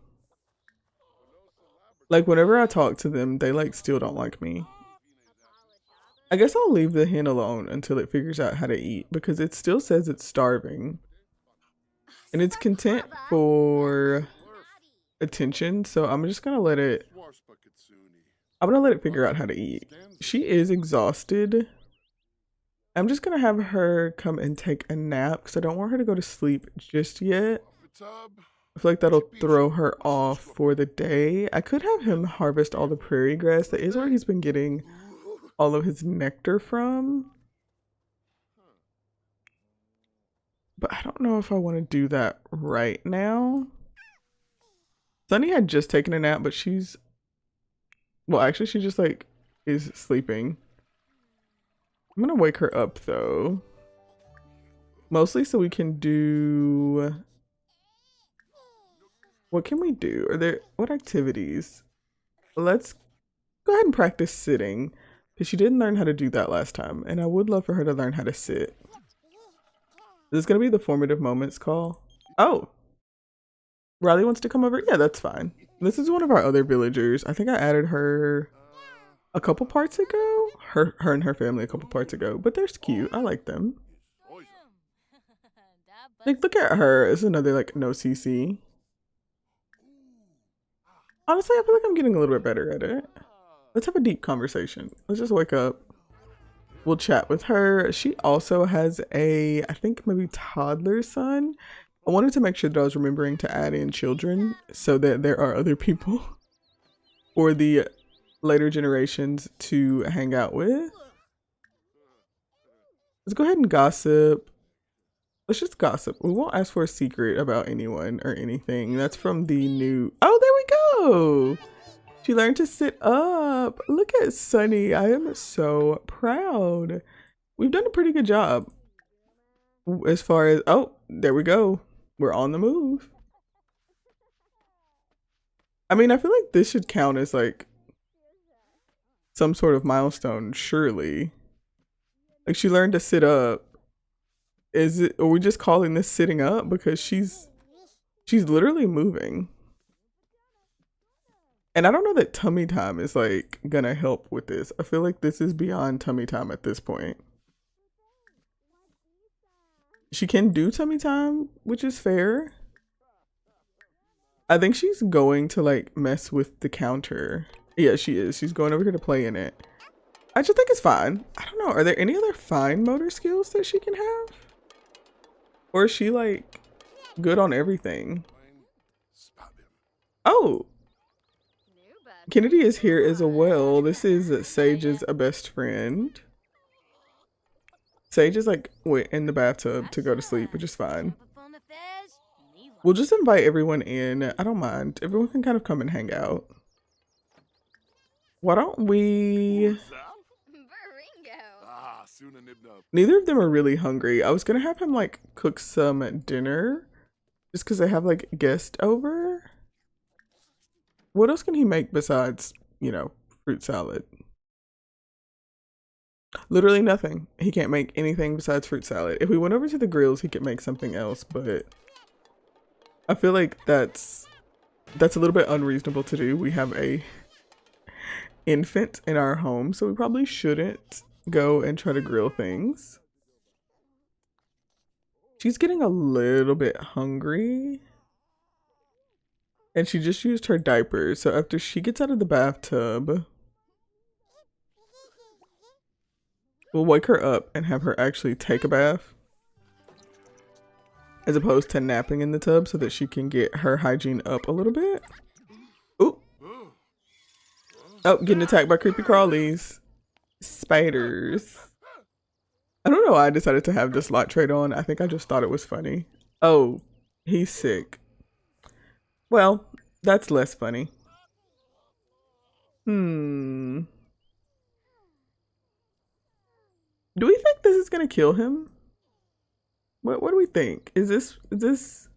Like whenever I talk to them, they like still don't like me. I guess I'll leave the hen alone until it figures out how to eat because it still says it's starving. And it's content for attention, so I'm just gonna let it figure out how to eat. She is exhausted. I'm just gonna have her come and take a nap because I don't want her to go to sleep just yet. I feel like that'll throw her off for the day. I could have him harvest all the prairie grass. That is where he's been getting all of his nectar from. But I don't know if I want to do that right now. Sunny had just taken a nap, but she's Well, actually, she just like is sleeping. I'm gonna wake her up though. Mostly so we can do. What can we do? Are there what activities? Let's go ahead and practice sitting because she didn't learn how to do that last time, and I would love for her to learn how to sit. Is this gonna be the formative moments call? Oh, Riley wants to come over. Yeah, that's fine. This is one of our other villagers. I think I added her a couple parts ago. Her and her family a couple parts ago, but they're cute. I like them. Like, look at her. It's another like no CC. Honestly, I feel like I'm getting a little bit better at it. Let's have a deep conversation. Let's just wake up. We'll chat with her. She also has a, I think maybe toddler son. I wanted to make sure that I was remembering to add in children so that there are other people for the later generations to hang out with. Let's go ahead and gossip. Let's just gossip. We won't ask for a secret about anyone or anything. That's from the new... Oh, there we go! She learned to sit up. Look at Sunny. I am so proud. We've done a pretty good job. As far as... Oh, there we go. We're on the move. I mean, I feel like this should count as like some sort of milestone, surely. Like she learned to sit up. Are we just calling this sitting up? Because she's literally moving. And I don't know that tummy time is like gonna help with this. I feel like this is beyond tummy time at this point. She can do tummy time, which is fair. I think she's going to like mess with the counter. Yeah, she is. She's going over here to play in it. I just think it's fine. I don't know. Are there any other fine motor skills that she can have? Or is she like good on everything? Oh, Kennedy is here as well. This is Sage's best friend. Sage is like went in the bathtub to go to sleep, which is fine. We'll just invite everyone in. I don't mind. Everyone can kind of come and hang out. Why don't we... Neither of them are really hungry. I was gonna have him like cook some dinner just because I have like guests over. What else can he make besides, you know, fruit salad? Literally nothing. He can't make anything besides fruit salad. If we went over to the grills, he could make something else, but I feel like that's a little bit unreasonable to do. We have a infant in our home, so we probably shouldn't go and try to grill things. She's getting a little bit hungry. And she just used her diaper. So after she gets out of the bathtub, we'll wake her up and have her actually take a bath. As opposed to napping in the tub so that she can get her hygiene up a little bit. Ooh. Oh, getting attacked by creepy crawlies. Spiders. I don't know why I decided to have this lot trait on. I think I just thought it was funny. Oh, he's sick. Well, that's less funny. Do we think this is gonna kill him? What do we think? Is this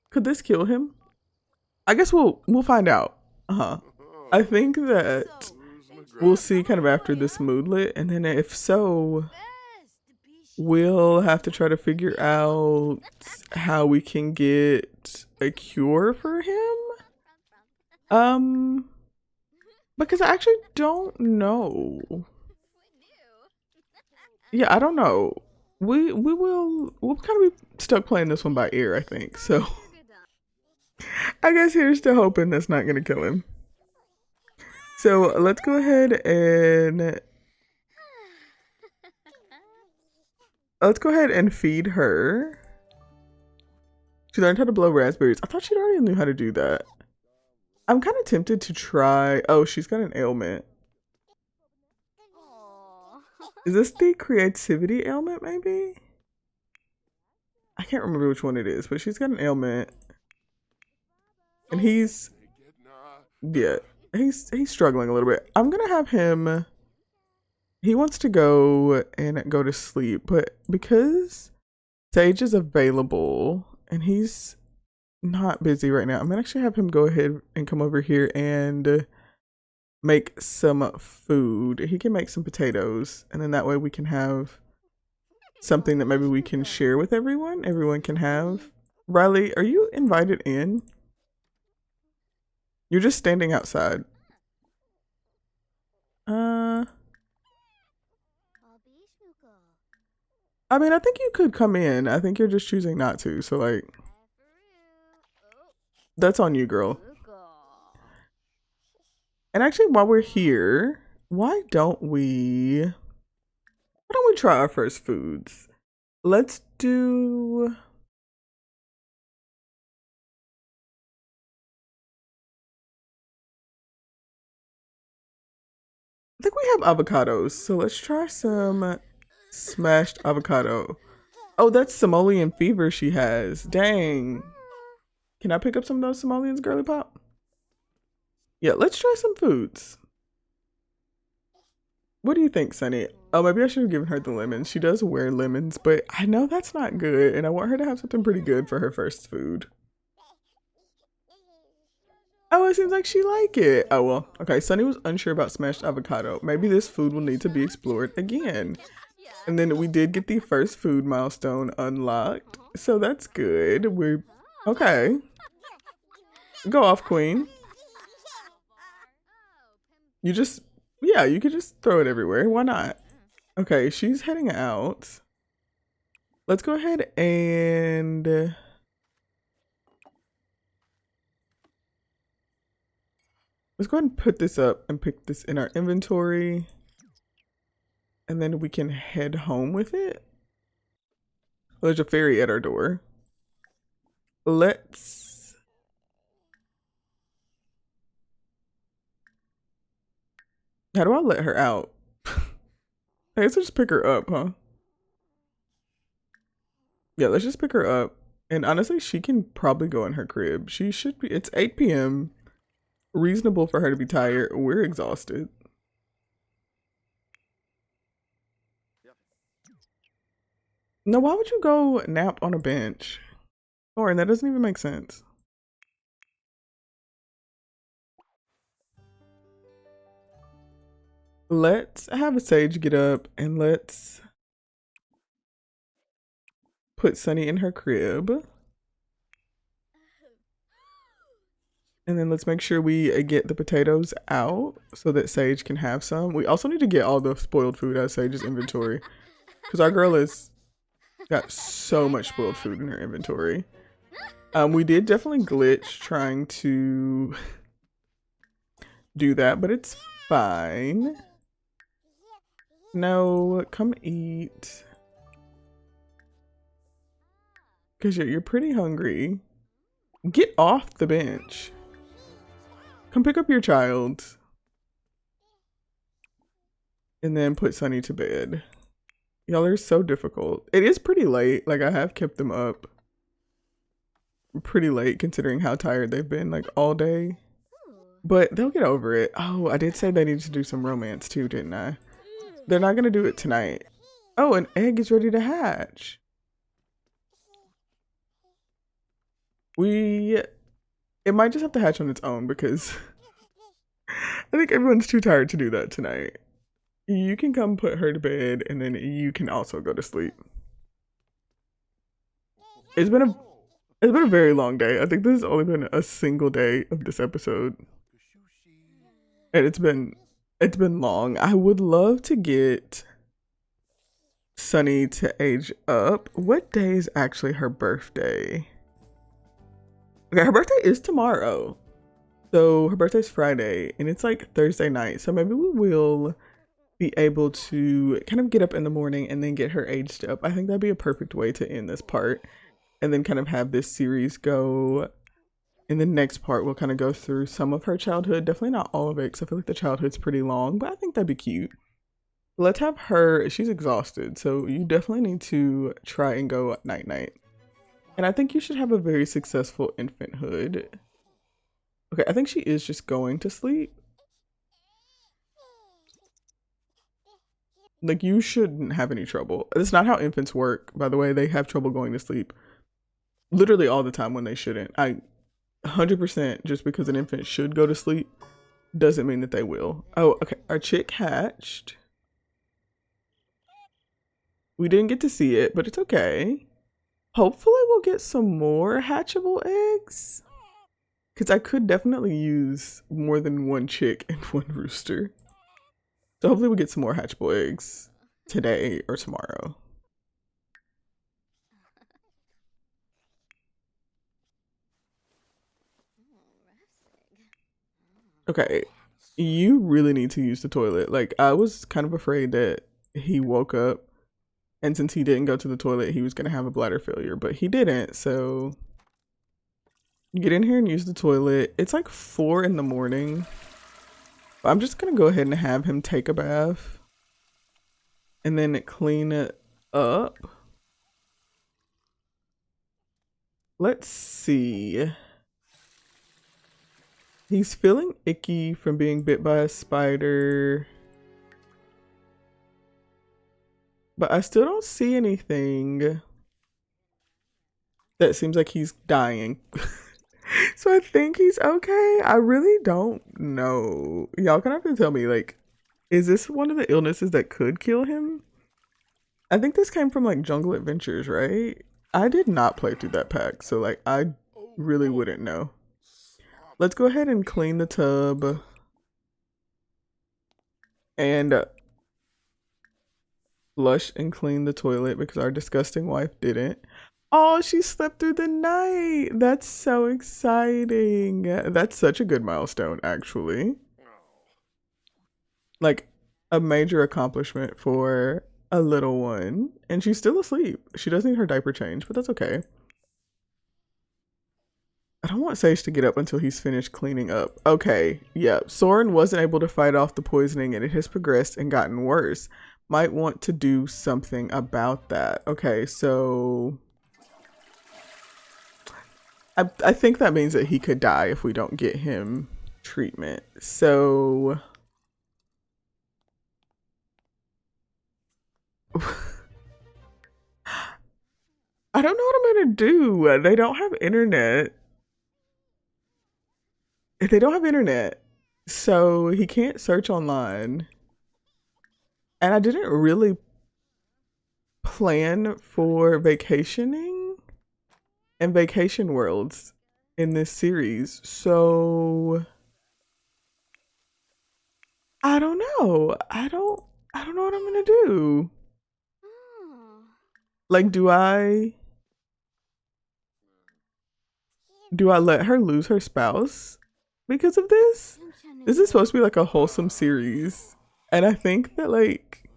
could this kill him? I guess we'll find out. I think that we'll see kind of after this moodlet, and then if so, we'll have to try to figure out how we can get a cure for him. Because I actually don't know. Yeah, I don't know. We'll kind of be stuck playing this one by ear, I think. So I guess here's to hoping that's not gonna kill him. So let's go ahead and feed her. She learned how to blow raspberries. I thought she already knew how to do that. I'm kind of tempted to try. Oh, she's got an ailment. Is this the creativity ailment, maybe? I can't remember which one it is, but she's got an ailment. And he's... Yeah. he's struggling a little bit. I'm gonna have him. He wants to go and go to sleep, but because Sage is available and he's not busy right now, I'm gonna actually have him go ahead and come over here and make some food. He can make some potatoes, and then that way we can have something that maybe we can share with everyone. Everyone can have. Riley, are you invited in? You're just standing outside. I mean, I think you could come in. I think you're just choosing not to. So, like, that's on you, girl. And actually, while we're here, why don't we try our first foods? Let's do. I think we have avocados, so let's try some smashed avocado. Oh, that's simoleon fever she has. Dang. Can I pick up some of those simoleons, girly pop? Yeah, let's try some foods. What do you think, Sunny? Oh, maybe I should have given her the lemons. She does wear lemons, but I know that's not good, and I want her to have something pretty good for her first food. Oh, it seems like she like it. Oh, well. Okay, Sunny was unsure about smashed avocado. Maybe this food will need to be explored again. And then we did get the first food milestone unlocked. So that's good. We're... Okay. Go off, queen. You just... Yeah, you could just throw it everywhere. Why not? Okay, she's heading out. Let's go ahead and... Let's go ahead and put this up and pick this in our inventory. And then we can head home with it. Oh, there's a fairy at our door. Let's... How do I let her out? I guess I'll just pick her up, huh? Yeah, let's just pick her up. And honestly, she can probably go in her crib. She should be... It's 8 p.m. Reasonable for her to be tired. We're exhausted. No, why would you go nap on a bench? Sorren, that doesn't even make sense. Let's have a Sage get up and let's put Sunny in her crib. And then let's make sure we get the potatoes out so that Sage can have some. We also need to get all the spoiled food out of Sage's inventory. Because our girl has got so much spoiled food in her inventory. We did definitely glitch trying to do that, but it's fine. No, come eat. Because you're pretty hungry. Get off the bench. Come pick up your child. And then put Sunny to bed. Y'all are so difficult. It is pretty late. Like, I have kept them up pretty late considering how tired they've been, like, all day. But they'll get over it. Oh, I did say they needed to do some romance too, didn't I? They're not going to do it tonight. Oh, an egg is ready to hatch. It might just have to hatch on its own because I think everyone's too tired to do that tonight. You can come put her to bed and then you can also go to sleep. It's been a very long day. I think this has only been a single day of this episode. And it's been long. I would love to get Sunny to age up. What day is actually her birthday? Okay, her birthday is tomorrow. So her birthday's Friday and it's like Thursday night. So maybe we will be able to kind of get up in the morning and then get her aged up. I think that'd be a perfect way to end this part. And then kind of have this series go. In the next part, we'll kind of go through some of her childhood. Definitely not all of it, because I feel like the childhood's pretty long, but I think that'd be cute. Let's have her, she's exhausted, so you definitely need to try and go night-night. And I think you should have a very successful infanthood. Okay, I think she is just going to sleep. Like, you shouldn't have any trouble. It's not how infants work, by the way. They have trouble going to sleep literally all the time when they shouldn't. 100%, just because an infant should go to sleep doesn't mean that they will. Oh, okay. Our chick hatched. We didn't get to see it, but it's okay. Hopefully we'll get some more hatchable eggs. Because I could definitely use more than one chick and one rooster. So hopefully we get some more hatchable eggs today or tomorrow. Okay, you really need to use the toilet. Like, I was kind of afraid that he woke up and since he didn't go to the toilet, he was going to have a bladder failure, but he didn't. So get in here and use the toilet. It's like 4 in the morning. I'm just going to go ahead and have him take a bath and then clean it up. Let's see. He's feeling icky from being bit by a spider. But I still don't see anything that seems like he's dying. So I think he's okay. I really don't know. Y'all gonna have to tell me, like, is this one of the illnesses that could kill him? I think this came from like Jungle Adventures, right? I did not play through that pack, so like I really wouldn't know. Let's go ahead and clean the tub and flush and clean the toilet because our disgusting wife didn't. Oh, she slept through the night. That's so exciting. That's such a good milestone, actually. Like a major accomplishment for a little one. And she's still asleep. She does need her diaper change, but that's okay. I don't want Sage to get up until he's finished cleaning up. Okay, yeah. Sorren wasn't able to fight off the poisoning and it has progressed and gotten worse. Might want to do something about that. Okay, so I think that means that he could die if we don't get him treatment. So I don't know what I'm gonna do. They don't have internet. They don't have internet. So he can't search online. And I didn't really plan for vacationing and vacation worlds in this series. So I don't know. I don't know what I'm gonna do. Like, do I let her lose her spouse because of this? This is supposed to be like a wholesome series. And I think that like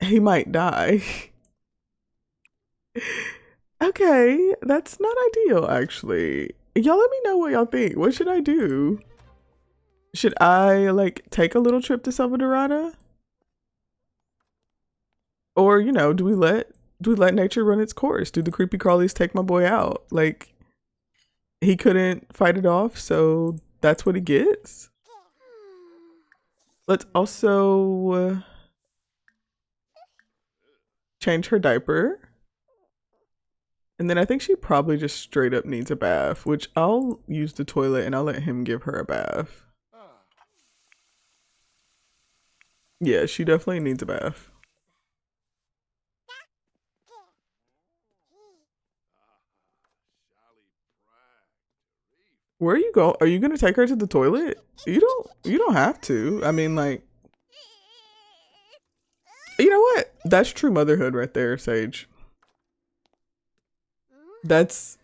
he might die. Okay, that's not ideal actually. Y'all let me know what y'all think. What should I do? Should I like take a little trip to Salvadorada? Or, you know, do we let nature run its course? Do the creepy crawlies take my boy out? Like, he couldn't fight it off, so that's what he gets. Let's also change her diaper. And then I think she probably just straight up needs a bath, which I'll use the toilet and I'll let him give her a bath. Yeah, she definitely needs a bath. Where are you going? Are you gonna take her to the toilet? You don't have to. I mean, like, you know what? That's true motherhood right there, Sage. That's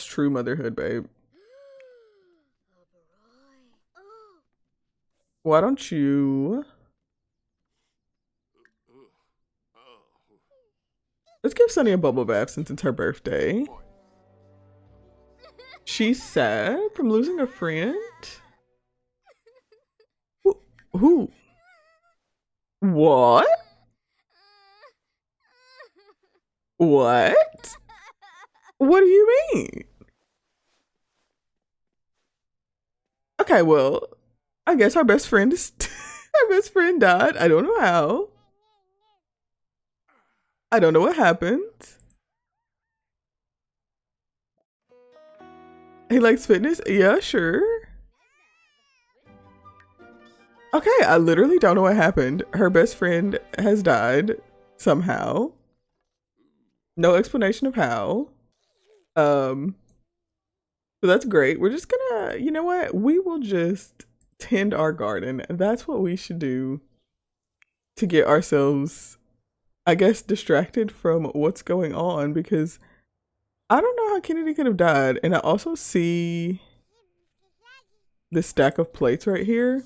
true motherhood, babe. Why don't you... Let's give Sunny a bubble bath since it's her birthday. She's sad from losing a friend? Who? What? What? What do you mean? Okay, well, I guess our best friend is Her best friend died. I don't know how. I don't know what happened. He likes fitness? Yeah, sure. Okay, I literally don't know what happened. Her best friend has died somehow. No explanation of how. Um, so that's great. We're just gonna, you know what? We will just tend our garden. That's what we should do to get ourselves, I guess, distracted from what's going on, because I don't know how Kennedy could have died. And I also see this stack of plates right here.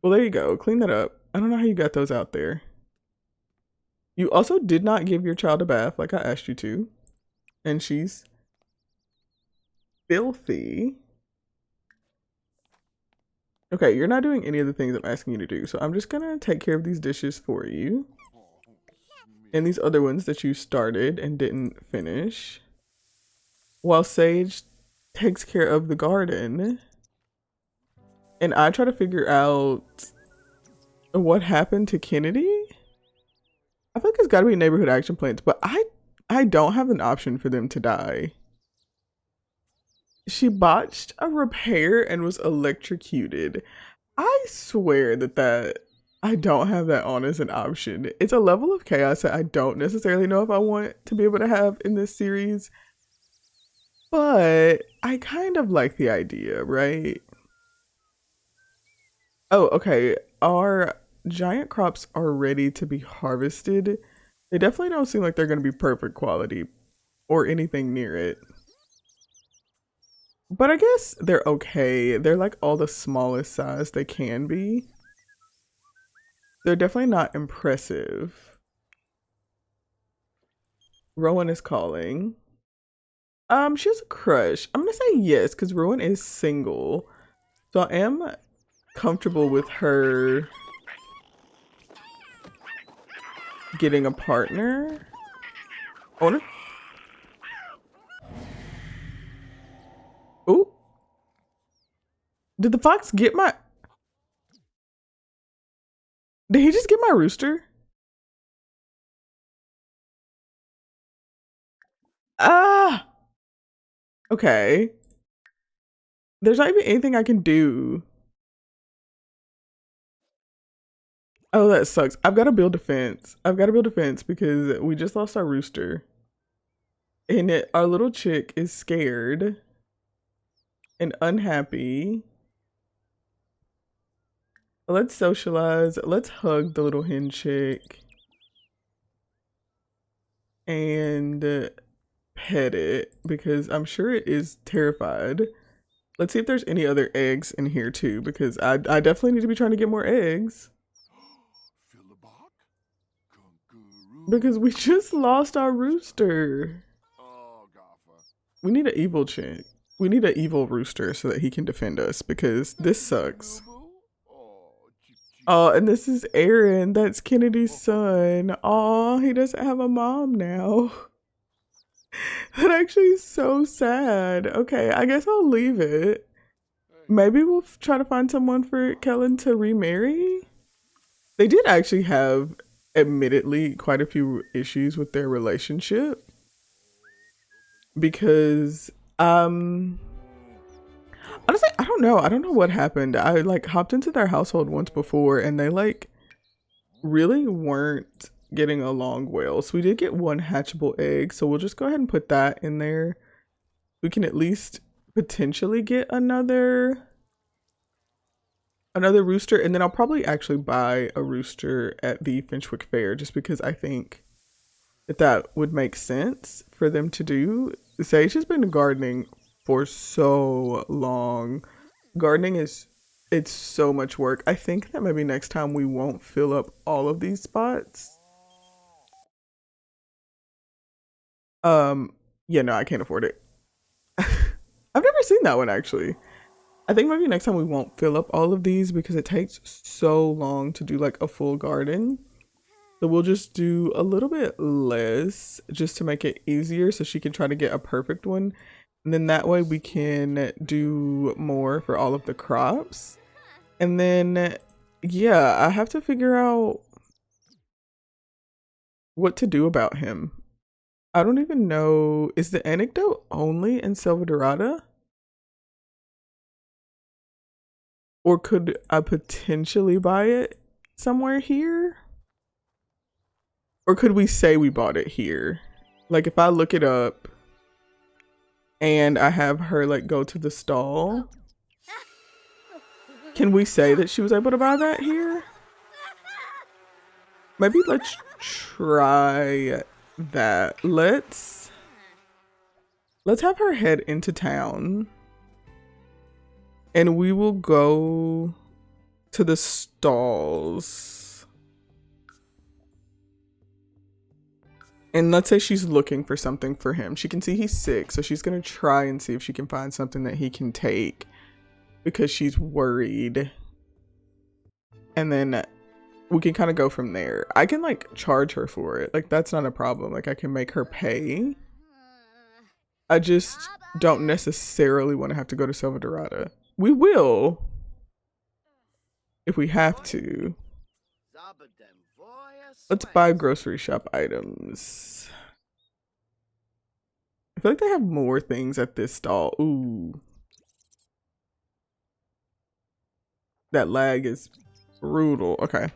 Well, there you go. Clean that up. I don't know how you got those out there. You also did not give your child a bath like I asked you to. And she's filthy. Okay, you're not doing any of the things I'm asking you to do. So I'm just gonna take care of these dishes for you. And these other ones that you started and didn't finish. While Sage takes care of the garden. And I try to figure out what happened to Kennedy. I feel like it's gotta be neighborhood action plans, but I don't have an option for them to die. She botched a repair and was electrocuted. I swear that I don't have that on as an option. It's a level of chaos that I don't necessarily know if I want to be able to have in this series. But I kind of like the idea, right? Oh, okay. Our giant crops are ready to be harvested. They definitely don't seem like they're going to be perfect quality or anything near it. But I guess they're okay. They're like all the smallest size they can be. They're definitely not impressive. Rowan is calling. She has a crush. I'm gonna say yes, because Rowan is single. So I am comfortable with her getting a partner. I wanna... Ooh. Did the fox get my... Did he just get my rooster? Ah! Okay. There's not even anything I can do. Oh, that sucks. I've got to build a fence. I've got to build a fence because we just lost our rooster. And our little chick is scared and unhappy. Let's socialize. Let's hug the little hen chick. And pet it because I'm sure it is terrified. Let's see if there's any other eggs in here too, because I definitely need to be trying to get more eggs. Because we just lost our rooster. We need an evil chick. We need an evil rooster so that he can defend us because this sucks. Oh, and this is Aaron. That's Kennedy's son. Oh, he doesn't have a mom now. That actually is so sad. Okay, I guess I'll leave it. Maybe we'll try to find someone for Kellen to remarry. They did actually have, admittedly, quite a few issues with their relationship. Because, honestly, I don't know. I don't know what happened. I, like, hopped into their household once before, and they, like, really weren't getting along well. So we did get one hatchable egg, so we'll just go ahead and put that in there. We can at least potentially get another rooster, and then I'll probably actually buy a rooster at the Finchwick Fair just because I think that would make sense for them to do. Sage has been gardening for so long. Gardening it's so much work. I think that maybe next time we won't fill up all of these spots. Yeah, no, I can't afford it. I've never seen that one actually. I think maybe next time we won't fill up all of these because it takes so long to do like a full garden. So we'll just do a little bit less just to make it easier so she can try to get a perfect one. And then that way we can do more for all of the crops. And then, yeah, I have to figure out what to do about him. I don't even know. Is the anecdote only in Silver? Or could I potentially buy it somewhere here? Or could we say we bought it here? Like if I look it up and I have her like go to the stall, can we say that she was able to buy that here? Maybe let's try that. Let's have her head into town and we will go to the stalls. And let's say she's looking for something for him. She can see he's sick, so she's gonna try and see if she can find something that he can take because she's worried. And then we can kind of go from there. I can like charge her for it. Like that's not a problem. Like I can make her pay. I just don't necessarily want to have to go to Silver. We will if we have to. Let's buy grocery shop items. I feel like they have more things at this stall. Ooh. That lag is brutal. Okay.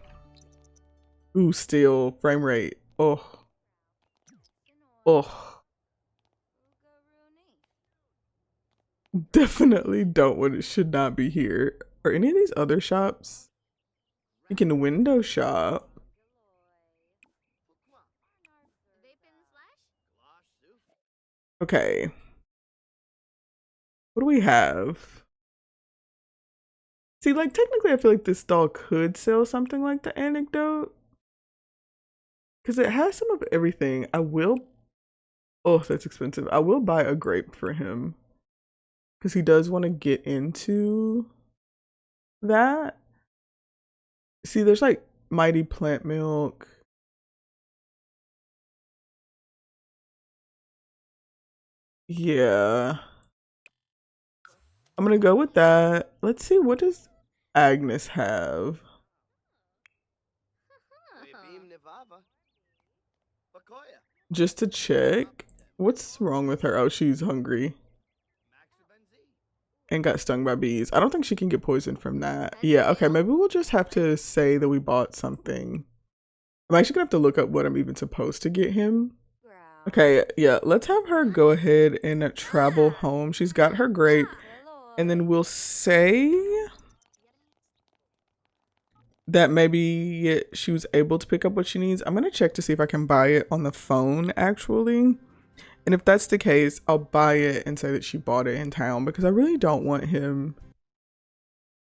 Ooh, still frame rate. Oh. Oh. Definitely don't want it. Should not be here. Are any of these other shops? You can window shop. Okay. What do we have? See, like technically I feel like this stall could sell something like the anecdote. Because it has some of everything. I will... Oh, that's expensive. I will buy a grape for him. Because he does want to get into that. See, there's like Mighty Plant Milk. Yeah. I'm gonna go with that. Let's see, what does Agnes have? Just to check. What's wrong with her? Oh, she's hungry. And got stung by bees. I don't think she can get poisoned from that. Yeah, okay, maybe we'll just have to say that we bought something. I'm actually gonna have to look up what I'm even supposed to get him. Okay, yeah, let's have her go ahead and travel home. She's got her grape. And then we'll say that maybe she was able to pick up what she needs. I'm gonna check to see if I can buy it on the phone actually. And if that's the case, I'll buy it and say that she bought it in town because I really don't want him.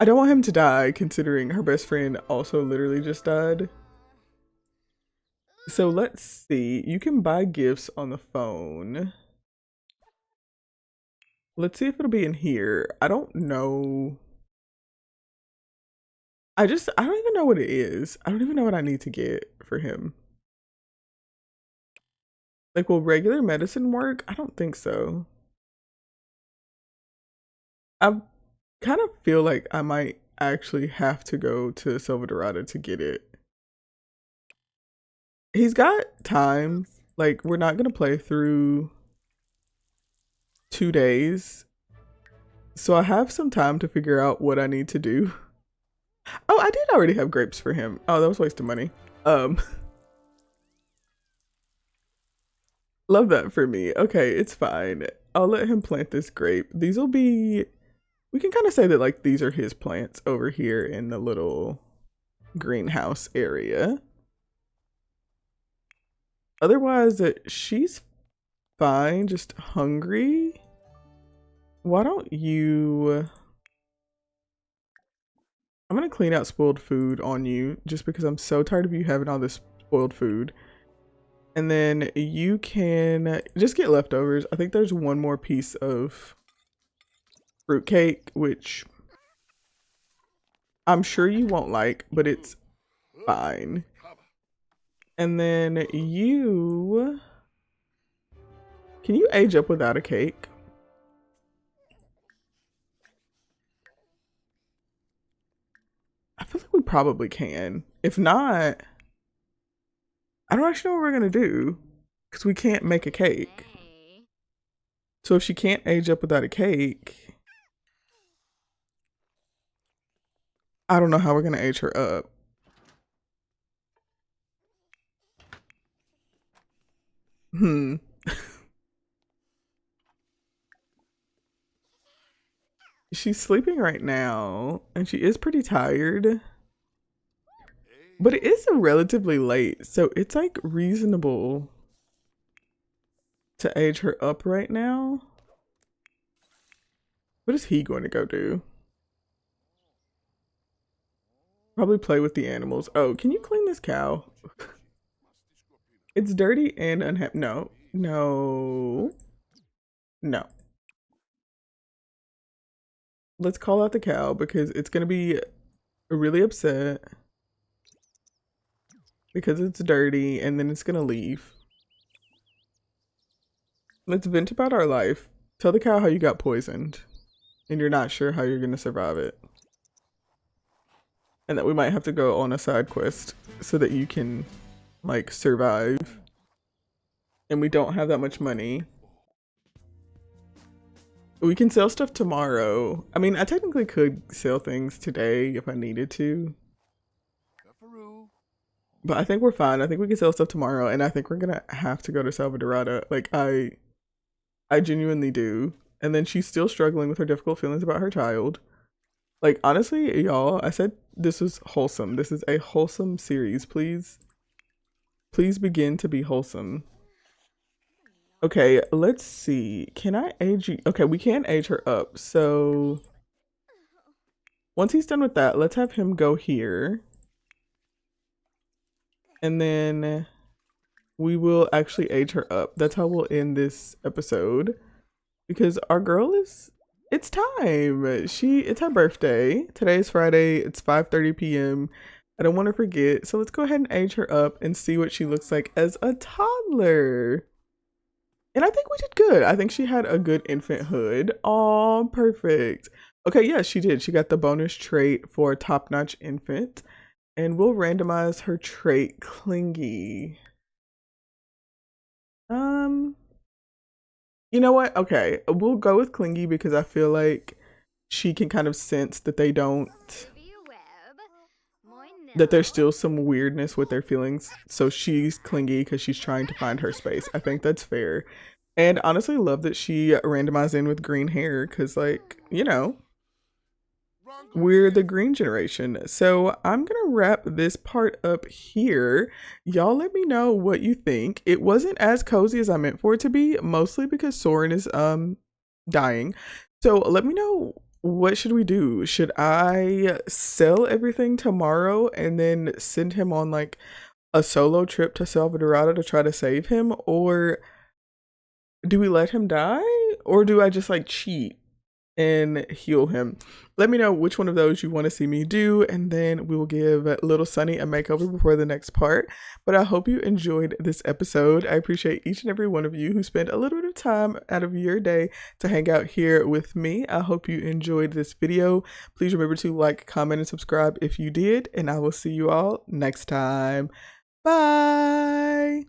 I don't want him to die considering her best friend also literally just died. So let's see. You can buy gifts on the phone. Let's see if it'll be in here. I don't know. I don't even know what it is. I don't even know what I need to get for him. Like, will regular medicine work? I don't think so. I kind of feel like I might actually have to go to Silver to get it. He's got time. Like, we're not going to play through 2 days. So I have some time to figure out what I need to do. Oh, I did already have grapes for him. Oh, that was a waste of money. Love that for me. Okay, it's fine. I'll let him plant this grape. These will be, we can kind of say that like these are his plants over here in the little greenhouse area. Otherwise, she's fine, just hungry. Why don't you... I'm gonna clean out spoiled food on you just because I'm so tired of you having all this spoiled food. And then you can just get leftovers. I think there's one more piece of fruitcake, which I'm sure you won't like, but it's fine. And then you... Can you age up without a cake? probably can. If not, I don't actually know what we're gonna do because we can't make a cake. So if she can't age up without a cake, I don't know how we're gonna age her up. She's sleeping right now, and she is pretty tired. But it is relatively late, so it's like reasonable to age her up right now. What is he going to go do? Probably play with the animals. Oh, can you clean this cow? It's dirty and unhappy. No, no, no. Let's call out the cow because it's going to be really upset because it's dirty and then it's going to leave. Let's vent about our life. Tell the cow how you got poisoned and you're not sure how you're going to survive it. And that we might have to go on a side quest so that you can, like, survive. And we don't have that much money. We can sell stuff tomorrow. I mean, I technically could sell things today if I needed to. But I think we're fine. I think we can sell stuff tomorrow. And I think we're gonna have to go to Salvadorada. Like, I genuinely do. And then she's still struggling with her difficult feelings about her child. Like, honestly, y'all, I said this was wholesome. This is a wholesome series. Please begin to be wholesome. Okay, let's see. Can I age you? Okay, we can age her up. So once he's done with that, let's have him go here. And then we will actually age her up. That's how we'll end this episode. Because our girl is, it's time. It's her birthday. Today is Friday. It's 5:30 p.m. I don't want to forget. So let's go ahead and age her up and see what she looks like as a toddler. And I think we did good. I think she had a good infanthood. Oh, perfect. Okay, yeah, she did. She got the bonus trait for top-notch infant. And we'll randomize her trait clingy. You know what? Okay, we'll go with clingy because I feel like she can kind of sense that that there's still some weirdness with their feelings. So she's clingy because she's trying to find her space. I think that's fair. And honestly, love that she randomized in with green hair because, like, you know, we're the green generation. So I'm gonna wrap this part up here. Y'all let me know what you think. It wasn't as cozy as I meant for it to be, mostly because Sorren is dying. So let me know, what should we do? Should I sell everything tomorrow and then send him on like a solo trip to Salvadorada to try to save him? Or do we let him die? Or do I just like cheat and heal him? Let me know which one of those you want to see me do, and then we will give little Sunny a makeover before the next part. But I hope you enjoyed this episode. I appreciate each and every one of you who spent a little bit of time out of your day to hang out here with me. I hope you enjoyed this video. Please remember to like, comment, and subscribe if you did, and I will see you all next time. Bye.